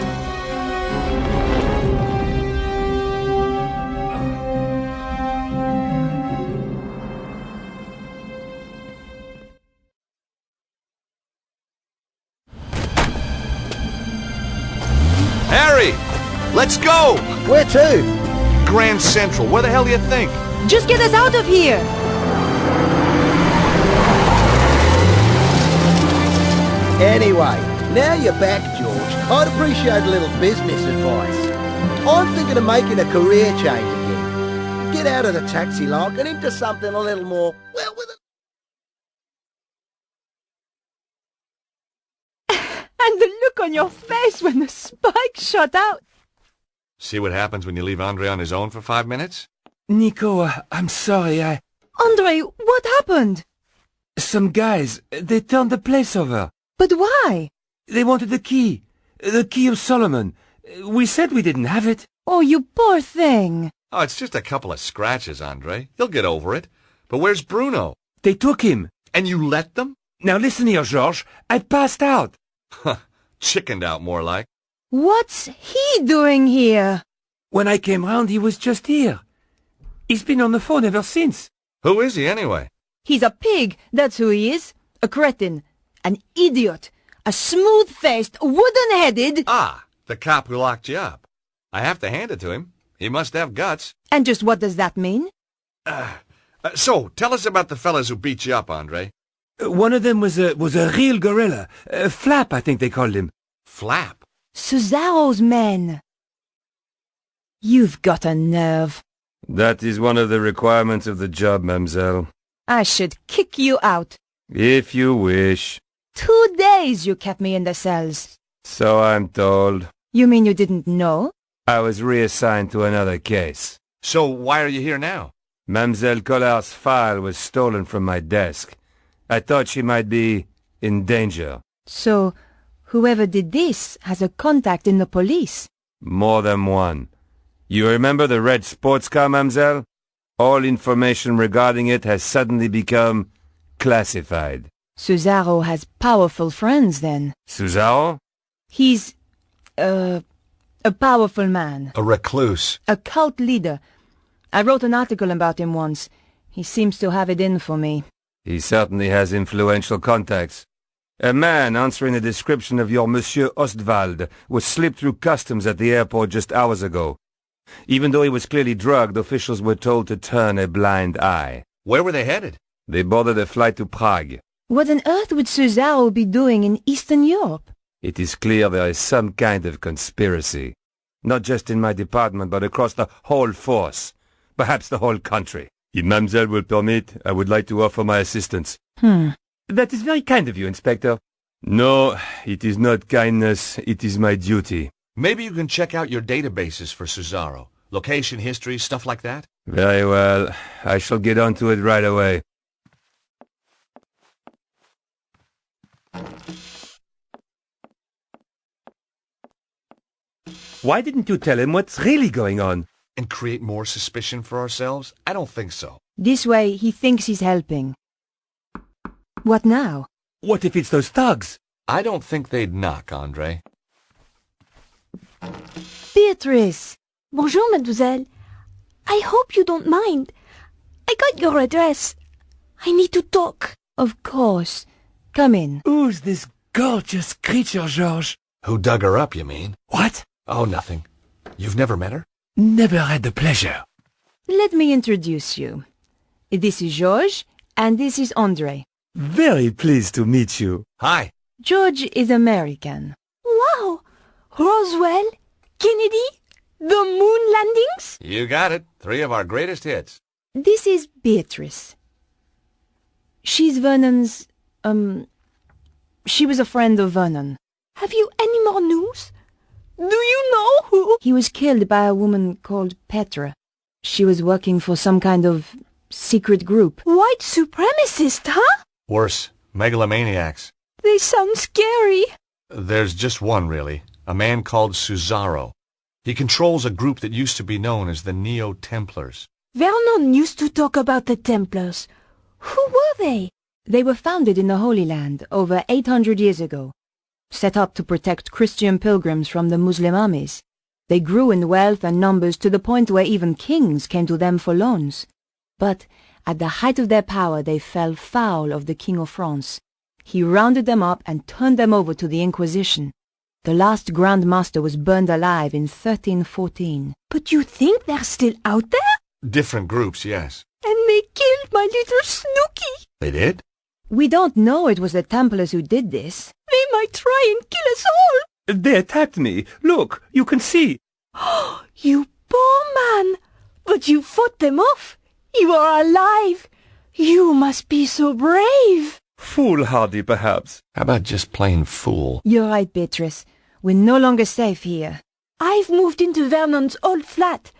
Speaker 1: Harry! Let's go!
Speaker 8: Where to?
Speaker 1: Grand Central. Where the hell do you think?
Speaker 2: Just get us out of here!
Speaker 8: Anyway, now you're back, George. I'd appreciate a little business advice. I'm thinking of making a career change again. Get out of the taxi like and into something a little more, well, with a...
Speaker 2: And the look on your face when the spike shot out.
Speaker 1: See what happens when you leave Andre on his own for 5 minutes?
Speaker 6: Nico, I'm sorry,
Speaker 2: Andre, what happened?
Speaker 6: Some guys, they turned the place over.
Speaker 2: But why?
Speaker 6: They wanted the key of Solomon. We said we didn't have it.
Speaker 2: Oh, you poor thing.
Speaker 1: Oh, it's just a couple of scratches, Andre. He'll get over it. But where's Bruno?
Speaker 6: They took him.
Speaker 1: And you let them?
Speaker 6: Now listen here, Georges. I passed out.
Speaker 1: Chickened out, more like.
Speaker 2: What's he doing here?
Speaker 6: When I came round, he was just here. He's been on the phone ever since.
Speaker 1: Who is he, anyway?
Speaker 2: He's a pig, that's who he is. A cretin. An idiot. A smooth-faced, wooden-headed...
Speaker 1: Ah, the cop who locked you up. I have to hand it to him. He must have guts.
Speaker 2: And just what does that mean?
Speaker 1: So, tell us about the fellas who beat you up, Andre.
Speaker 6: One of them was a real gorilla. Flap, I think they called him.
Speaker 1: Flap?
Speaker 2: Cesaro's men. You've got a nerve.
Speaker 6: That is one of the requirements of the job, mademoiselle.
Speaker 2: I should kick you out.
Speaker 6: If you wish.
Speaker 2: 2 days you kept me in the cells.
Speaker 6: So I'm told.
Speaker 2: You mean you didn't know?
Speaker 6: I was reassigned to another case.
Speaker 1: So why are you here now?
Speaker 6: Mademoiselle Collard's file was stolen from my desk. I thought she might be in danger.
Speaker 2: So, whoever did this has a contact in the police?
Speaker 6: More than one. You remember the red sports car, mademoiselle? All information regarding it has suddenly become classified.
Speaker 2: Cesaro has powerful friends, then.
Speaker 6: Cesaro?
Speaker 2: He's, a powerful man.
Speaker 1: A recluse.
Speaker 2: A cult leader. I wrote an article about him once. He seems to have it in for me.
Speaker 6: He certainly has influential contacts. A man answering the description of your Monsieur Ostwald was slipped through customs at the airport just hours ago. Even though he was clearly drugged, officials were told to turn a blind eye.
Speaker 1: Where were they headed?
Speaker 6: They boarded a flight to Prague.
Speaker 2: What on earth would Cesaro be doing in Eastern Europe?
Speaker 6: It is clear there is some kind of conspiracy. Not just in my department, but across the whole force. Perhaps the whole country. If mademoiselle will permit, I would like to offer my assistance. That is very kind of you, Inspector. No, it is not kindness. It is my duty.
Speaker 1: Maybe you can check out your databases for Cesaro. Location, history, stuff like that?
Speaker 6: Very well. I shall get onto it right away. Why didn't you tell him what's really going on?
Speaker 1: And create more suspicion for ourselves? I don't think so.
Speaker 2: This way, he thinks he's helping. What now?
Speaker 6: What if it's those thugs?
Speaker 1: I don't think they'd knock, Andre.
Speaker 2: Beatrice!
Speaker 9: Bonjour, mademoiselle. I hope you don't mind. I got your address. I need to talk.
Speaker 2: Of course. Come in.
Speaker 6: Who's this gorgeous creature, Georges?
Speaker 1: Who dug her up, you mean?
Speaker 6: What?
Speaker 1: Oh, nothing. You've never met her?
Speaker 6: Never had the pleasure.
Speaker 2: Let me introduce you. This is Georges, and this is Andre.
Speaker 6: Very pleased to meet you.
Speaker 1: Hi.
Speaker 2: George is American.
Speaker 9: Wow! Roswell? Kennedy? The moon landings?
Speaker 1: You got it. 3 of our greatest hits.
Speaker 2: This is Beatrice. She's Vernon's, she was a friend of Vernon.
Speaker 9: Have you any more news? Do you know who?
Speaker 2: He was killed by a woman called Petra. She was working for some kind of secret group.
Speaker 9: White supremacist, huh?
Speaker 1: Worse, megalomaniacs.
Speaker 9: They sound scary.
Speaker 1: There's just one, really. A man called Cesaro. He controls a group that used to be known as the Neo-Templars.
Speaker 9: Vernon used to talk about the Templars. Who were they?
Speaker 2: They were founded in the Holy Land over 800 years ago, set up to protect Christian pilgrims from the Muslim armies. They grew in wealth and numbers to the point where even kings came to them for loans. But at the height of their power, they fell foul of the King of France. He rounded them up and turned them over to the Inquisition. The last Grand Master was burned alive in 1314.
Speaker 9: But you think they're still out there?
Speaker 1: Different groups, yes.
Speaker 9: And they killed my little Snooky.
Speaker 1: They did?
Speaker 2: We don't know it was the Templars who did this.
Speaker 9: They might try and kill us all.
Speaker 6: They attacked me. Look, you can see.
Speaker 9: You poor man! But you fought them off! You are alive! You must be so brave!
Speaker 6: Foolhardy, perhaps.
Speaker 1: How about just plain fool?
Speaker 2: You're right, Beatrice. We're no longer safe here.
Speaker 9: I've moved into Vernon's old flat.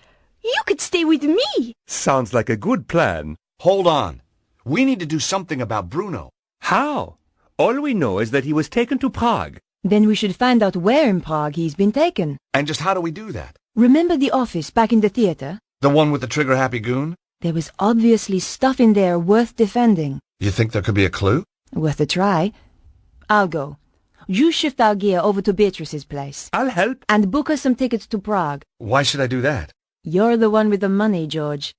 Speaker 9: You could stay with me!
Speaker 6: Sounds like a good plan.
Speaker 1: Hold on. We need to do something about Bruno.
Speaker 6: How? All we know is that he was taken to Prague.
Speaker 2: Then we should find out where in Prague he's been taken.
Speaker 1: And just how do we do that?
Speaker 2: Remember the office back in the theater?
Speaker 1: The one with the trigger-happy goon?
Speaker 2: There was obviously stuff in there worth defending.
Speaker 1: You think there could be a clue?
Speaker 2: Worth a try. I'll go. You shift our gear over to Beatrice's place.
Speaker 6: I'll help.
Speaker 2: And book us some tickets to Prague.
Speaker 1: Why should I do that?
Speaker 2: You're the one with the money, George.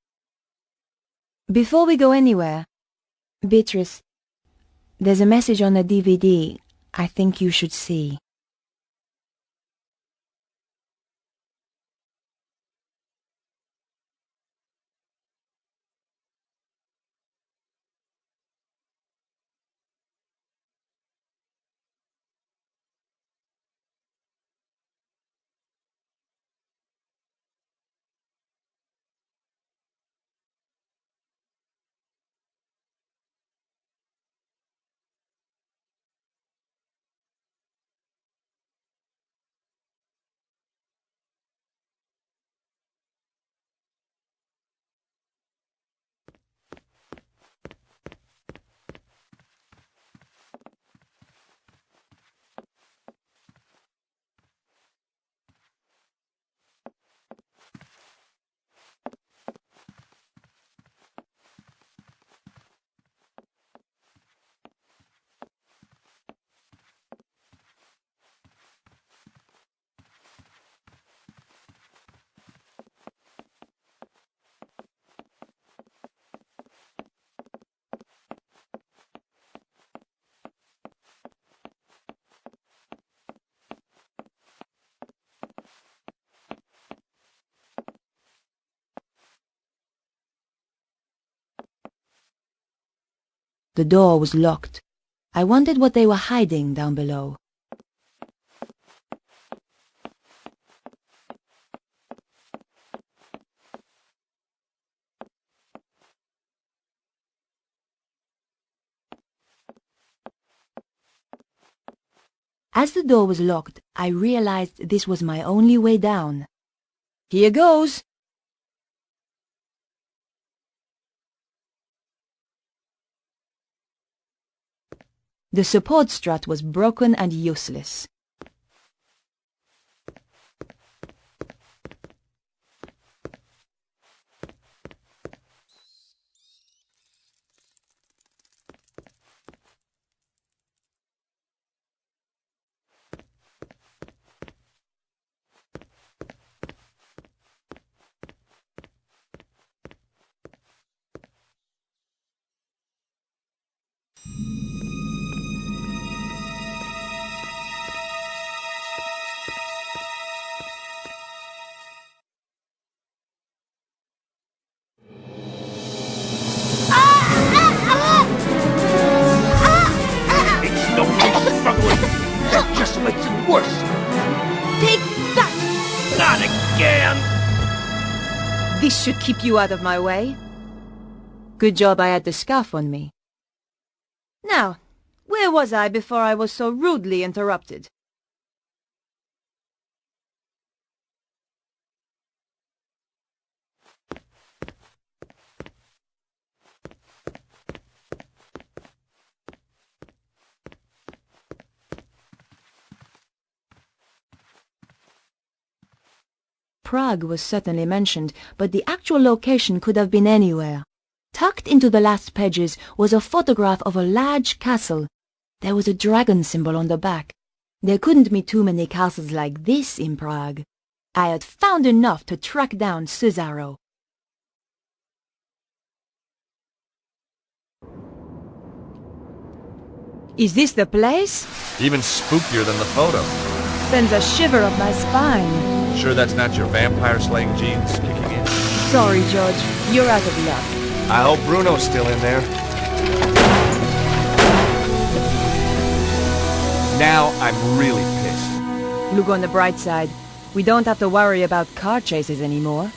Speaker 2: Before we go anywhere, Beatrice, there's a message on the DVD I think you should see. The door was locked. I wondered what they were hiding down below. As the door was locked, I realized this was my only way down. Here goes! The support strut was broken and useless. This should keep you out of my way. Good job I had the scarf on me. Now, where was I before I was so rudely interrupted? Prague was certainly mentioned, but the actual location could have been anywhere. Tucked into the last pages was a photograph of a large castle. There was a dragon symbol on the back. There couldn't be too many castles like this in Prague. I had found enough to track down Cesaro. Is this the place?
Speaker 1: Even spookier than the photo.
Speaker 2: Sends a shiver up my spine.
Speaker 1: Sure that's not your vampire-slaying genes kicking in?
Speaker 2: Sorry, George. You're out of luck.
Speaker 1: I hope Bruno's still in there. Now I'm really pissed.
Speaker 2: Look on the bright side. We don't have to worry about car chases anymore.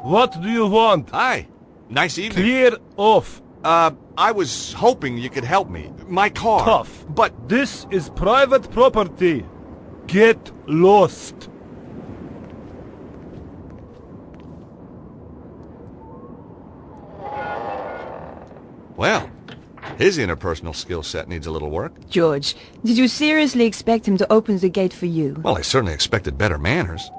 Speaker 10: What do you want?
Speaker 1: Hi. Nice evening.
Speaker 10: Clear off.
Speaker 1: I was hoping you could help me. My car.
Speaker 10: Tough.
Speaker 1: But
Speaker 10: This is private property. Get lost.
Speaker 1: well, his interpersonal skill set needs a little work.
Speaker 2: George, did you seriously expect him to open the gate for you?
Speaker 1: Well, I certainly expected better manners.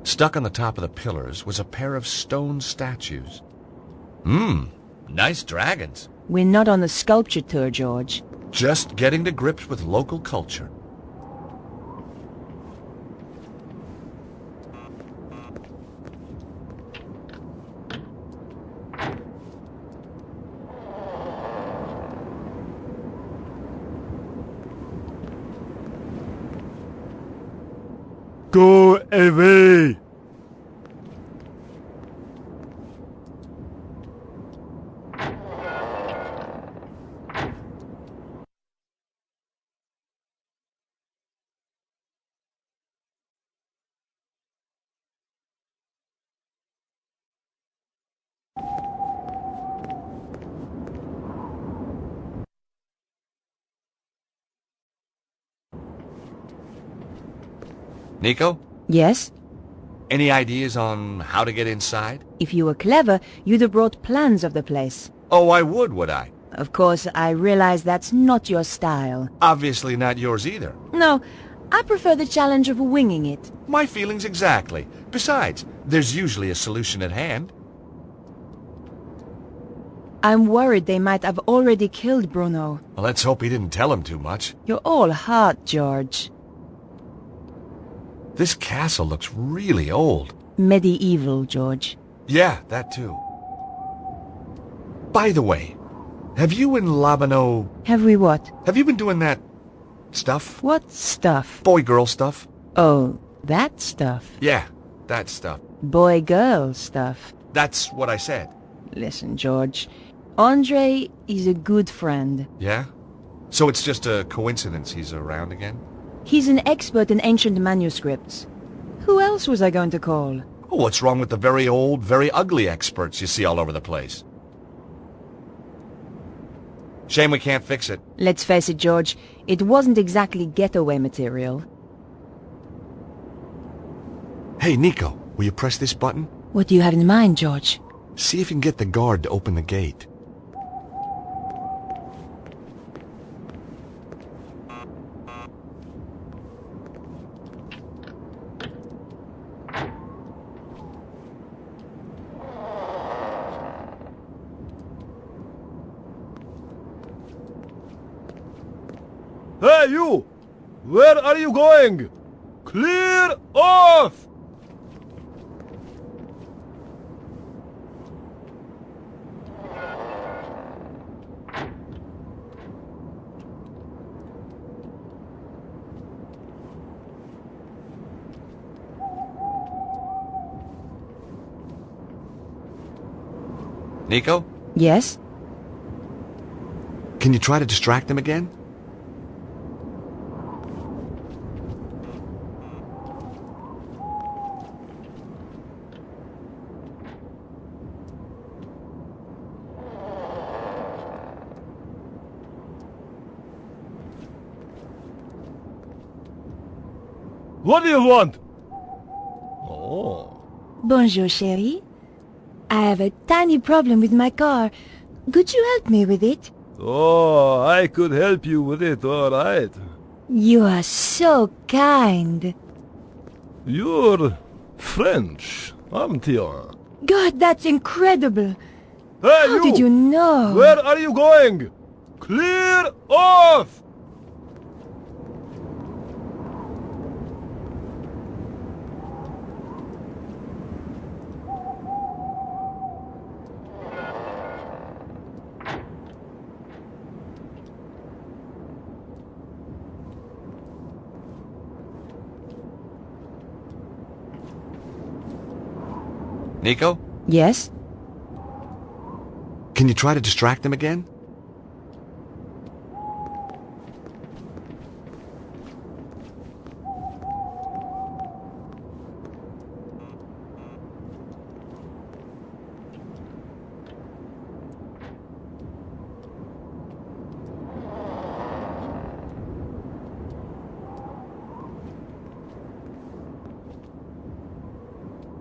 Speaker 1: Stuck on the top of the pillars was a pair of stone statues. Nice dragons.
Speaker 2: We're not on a sculpture tour, George.
Speaker 1: Just getting to grips with local culture.
Speaker 10: Go away.
Speaker 1: Nico,
Speaker 2: Yes?
Speaker 1: any ideas on how to get inside?
Speaker 2: If you were clever, you'd have brought plans of the place.
Speaker 1: Oh, I would I?
Speaker 2: Of course, I realize that's not your style.
Speaker 1: Obviously not yours either.
Speaker 2: No, I prefer the challenge of winging it.
Speaker 1: My feelings exactly. Besides, there's usually a solution at hand.
Speaker 2: I'm worried they might have already killed Bruno.
Speaker 1: Well, let's hope he didn't tell him too much.
Speaker 2: You're all heart, George.
Speaker 1: This castle looks really old.
Speaker 2: Medieval, George.
Speaker 1: Yeah, that too. By the way, have you and Labano...
Speaker 2: Have we what?
Speaker 1: Have you been doing that stuff?
Speaker 2: What stuff?
Speaker 1: Boy-girl stuff?
Speaker 2: Oh, that stuff.
Speaker 1: Yeah, that stuff.
Speaker 2: Boy-girl stuff.
Speaker 1: That's what I said.
Speaker 2: Listen, George. Andre is a good friend.
Speaker 1: Yeah? So it's just a coincidence he's around again?
Speaker 2: He's an expert in ancient manuscripts. Who else was I going to call?
Speaker 1: Oh, what's wrong with the very old, very ugly experts you see all over the place? Shame we can't fix it.
Speaker 2: Let's face it, George. It wasn't exactly getaway material.
Speaker 1: Hey, Nico, will you press this button?
Speaker 2: What do you have in mind, George?
Speaker 1: See if you can get the guard to open the gate.
Speaker 10: Hey, you! Where are you going? Clear off!
Speaker 1: Nico,
Speaker 2: Yes?
Speaker 1: can you try to distract them again?
Speaker 10: What do you want? Oh.
Speaker 2: Bonjour, chérie. I have a tiny problem with my car. Could you help me with it?
Speaker 10: Oh, I could help you with it, all right.
Speaker 2: You are so kind.
Speaker 10: You're French, aren't you?
Speaker 2: God, that's incredible.
Speaker 10: Hey,
Speaker 2: How did you know?
Speaker 10: Where are you going? Clear off!
Speaker 5: Nico?
Speaker 2: Yes?
Speaker 1: Can you try to distract them again?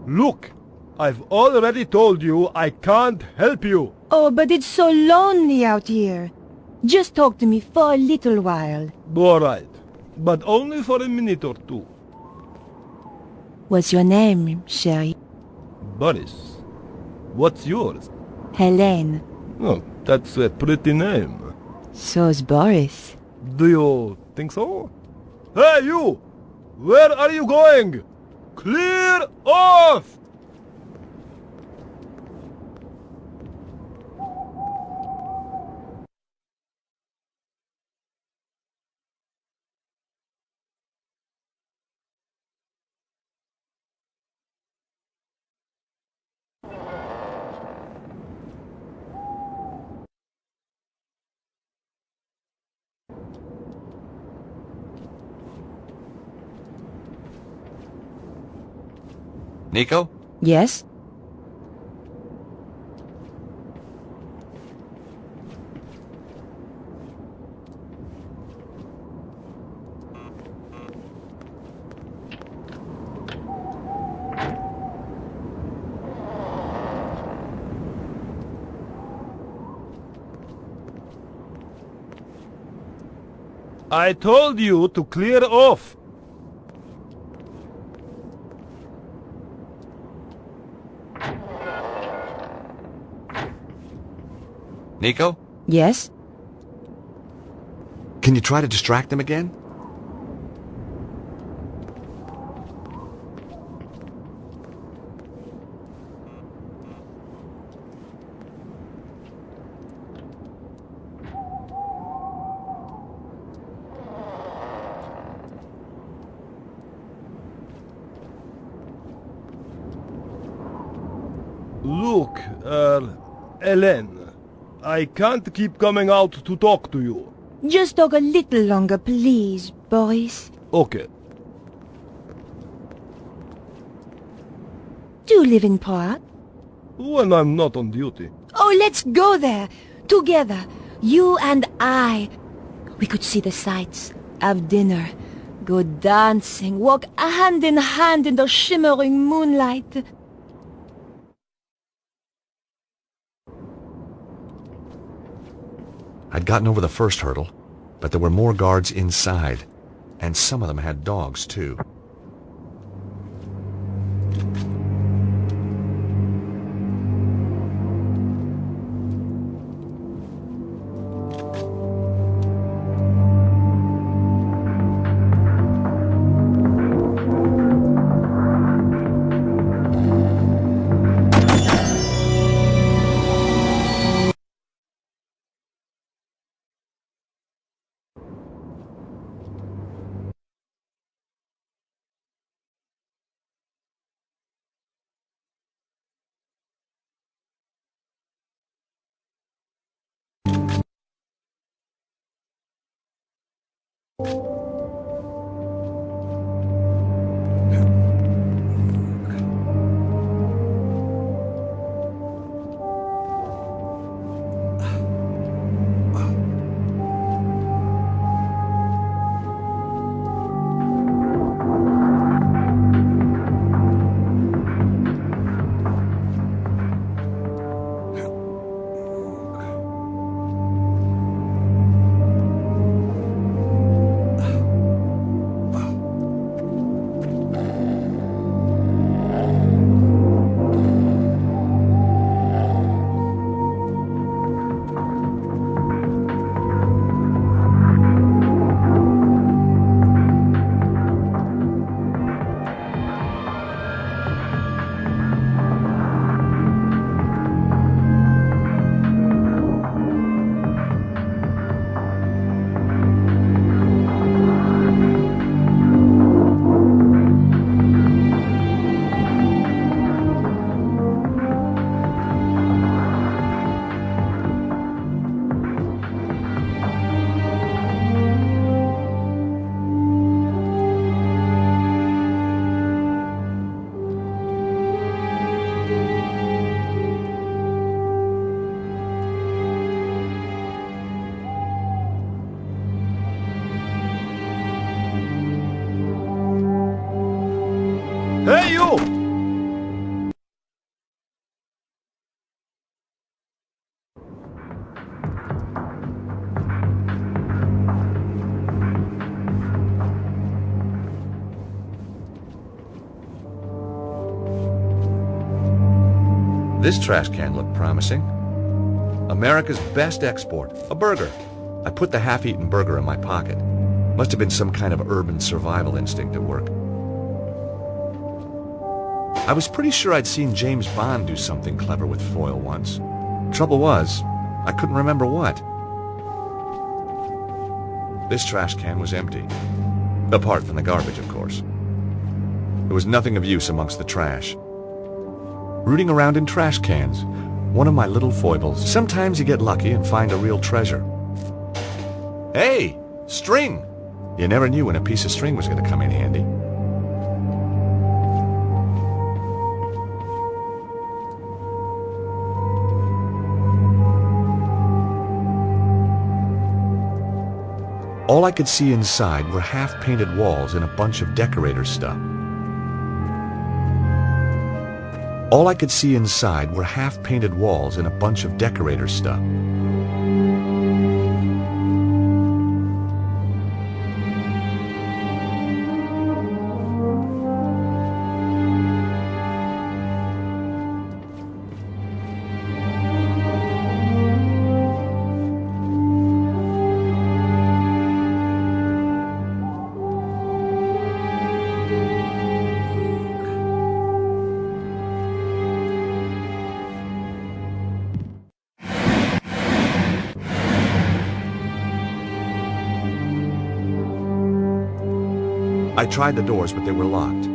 Speaker 10: Look, I've already told you I can't help you.
Speaker 2: Oh, but it's so lonely out here. Just talk to me for a little while.
Speaker 10: All right, but only for a minute or two.
Speaker 2: What's your name, chérie?
Speaker 10: Boris, what's yours?
Speaker 2: Helene.
Speaker 10: Oh, that's a pretty name.
Speaker 2: So's Boris.
Speaker 10: Do you think so? Hey, you! Where are you going? Clear off!
Speaker 5: Nico?
Speaker 2: Yes?
Speaker 10: I told you to clear off.
Speaker 5: Nico?
Speaker 2: Yes?
Speaker 1: Can you try to distract them again?
Speaker 10: Look, Hélène, I can't keep coming out to talk to you.
Speaker 2: Just talk a little longer, please, Boris.
Speaker 10: Okay.
Speaker 2: Do you live in Prague?
Speaker 10: When I'm not on duty.
Speaker 2: Oh, let's go there. Together. You and I. We could see the sights, have dinner, go dancing, walk hand in hand in the shimmering moonlight.
Speaker 1: I'd gotten over the first hurdle, but there were more guards inside, and some of them had dogs, too.
Speaker 10: Hey, you!
Speaker 1: This trash can looked promising. America's best export, a burger. I put the half-eaten burger in my pocket. Must have been some kind of urban survival instinct at work. I was pretty sure I'd seen James Bond do something clever with foil once. Trouble was, I couldn't remember what. This trash can was empty. Apart from the garbage, of course. There was nothing of use amongst the trash. Rooting around in trash cans, one of my little foibles. Sometimes you get lucky and find a real treasure. Hey, string! You never knew when a piece of string was going to come in handy. All I could see inside were half-painted walls and a bunch of decorator's stuff. All I could see inside were half-painted walls and a bunch of decorator's stuff. I tried the doors, but they were locked.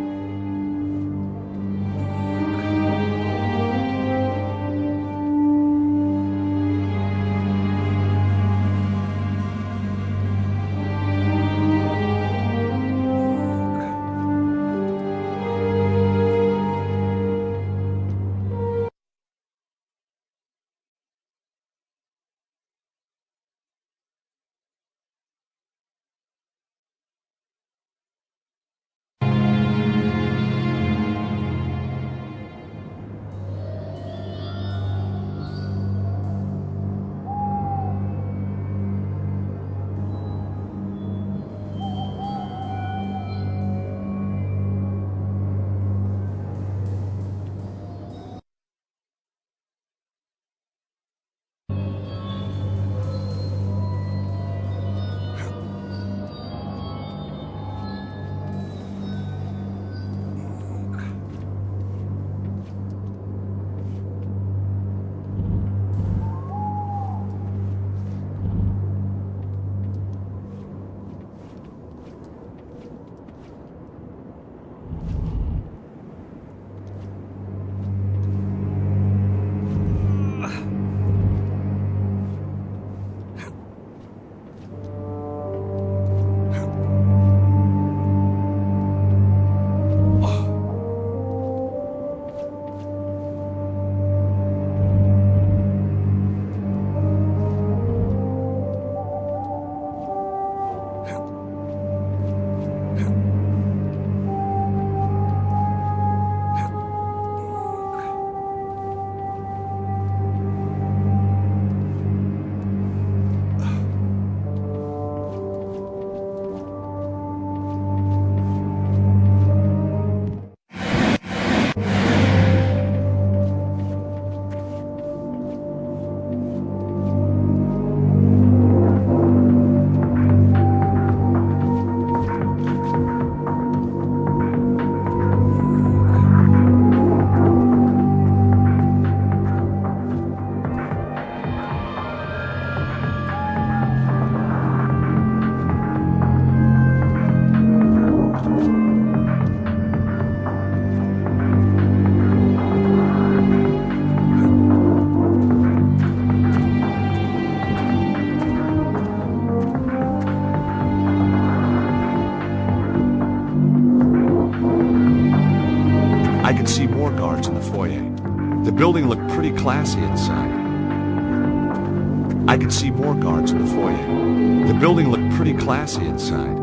Speaker 1: I could see more guards in the foyer. The building looked pretty classy inside. I could see more guards in the foyer. The building looked pretty classy inside.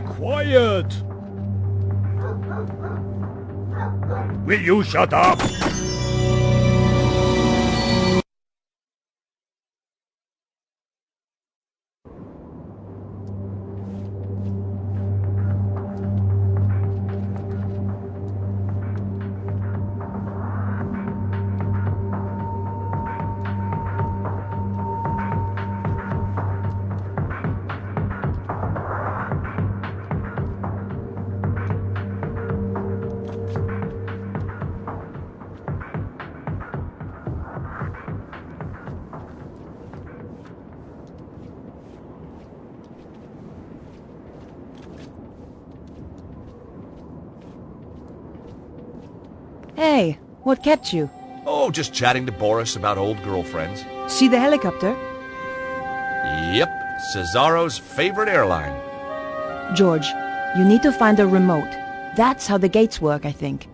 Speaker 10: quiet!
Speaker 7: Will you shut up?
Speaker 2: Hey, what kept you?
Speaker 1: Oh, just chatting to Boris about old girlfriends.
Speaker 2: See the helicopter?
Speaker 1: Yep, Cesaro's favorite airline.
Speaker 2: George, you need to find a remote. That's how the gates work, I think.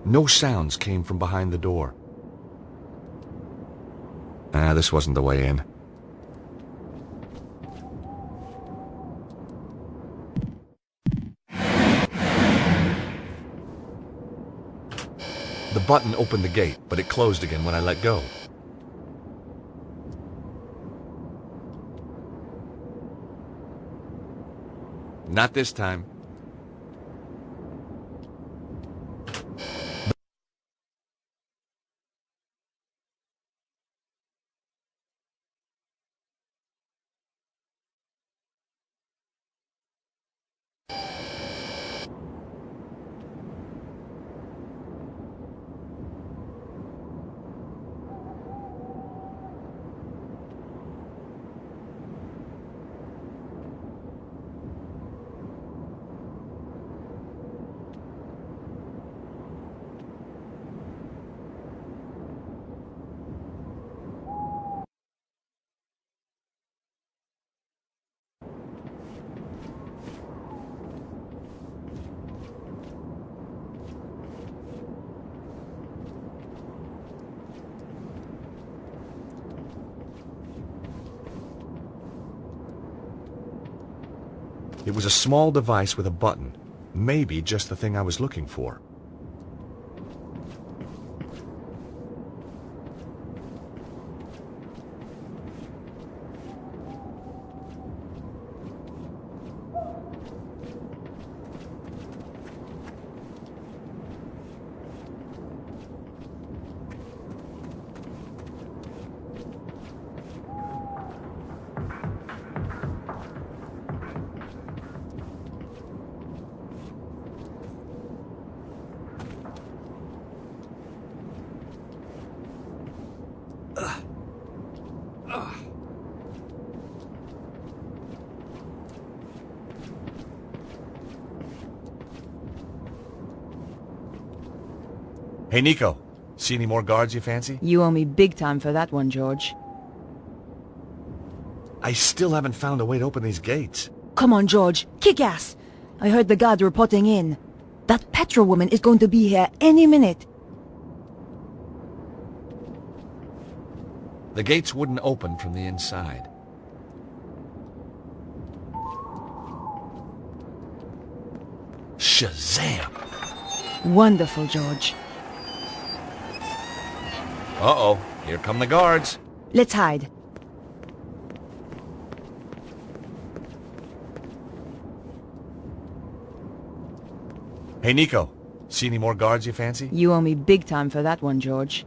Speaker 1: No sounds came from behind the door. This wasn't the way in. The button opened the gate, but it closed again when I let go. Not this time. It was a small device with a button. Maybe just the thing I was looking for. Hey, Nico. See any more guards you fancy?
Speaker 2: You owe me big time for that one, George.
Speaker 1: I still haven't found a way to open these gates.
Speaker 2: Come on, George. Kick ass! I heard the guards reporting in. That Petra woman is going to be here any minute.
Speaker 1: The gates wouldn't open from the inside. Shazam!
Speaker 2: Wonderful, George.
Speaker 1: Uh-oh, here come the guards.
Speaker 2: Let's hide.
Speaker 1: Hey, Nico. See any more guards you fancy?
Speaker 2: You owe me big time for that one, George.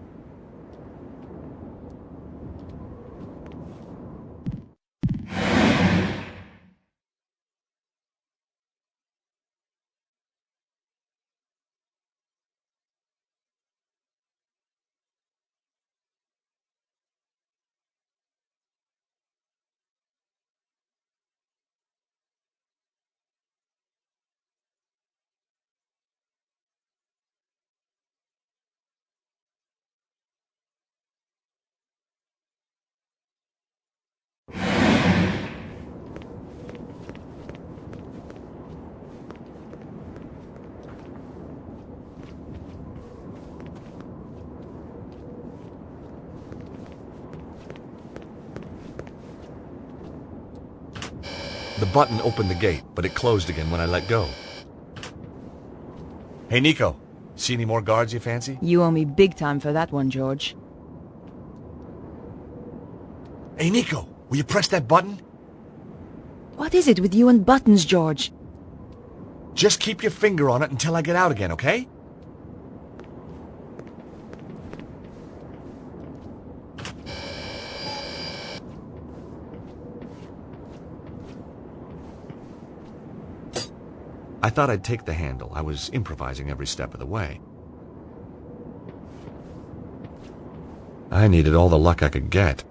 Speaker 1: The button opened the gate, but it closed again when I let go. Hey, Nico. See any more guards you fancy?
Speaker 2: You owe me big time for that one, George.
Speaker 1: Hey, Nico. Will you press that button?
Speaker 2: What is it with you and buttons, George?
Speaker 1: Just keep your finger on it until I get out again, okay? I thought I'd take the handle. I was improvising every step of the way. I needed all the luck I could get.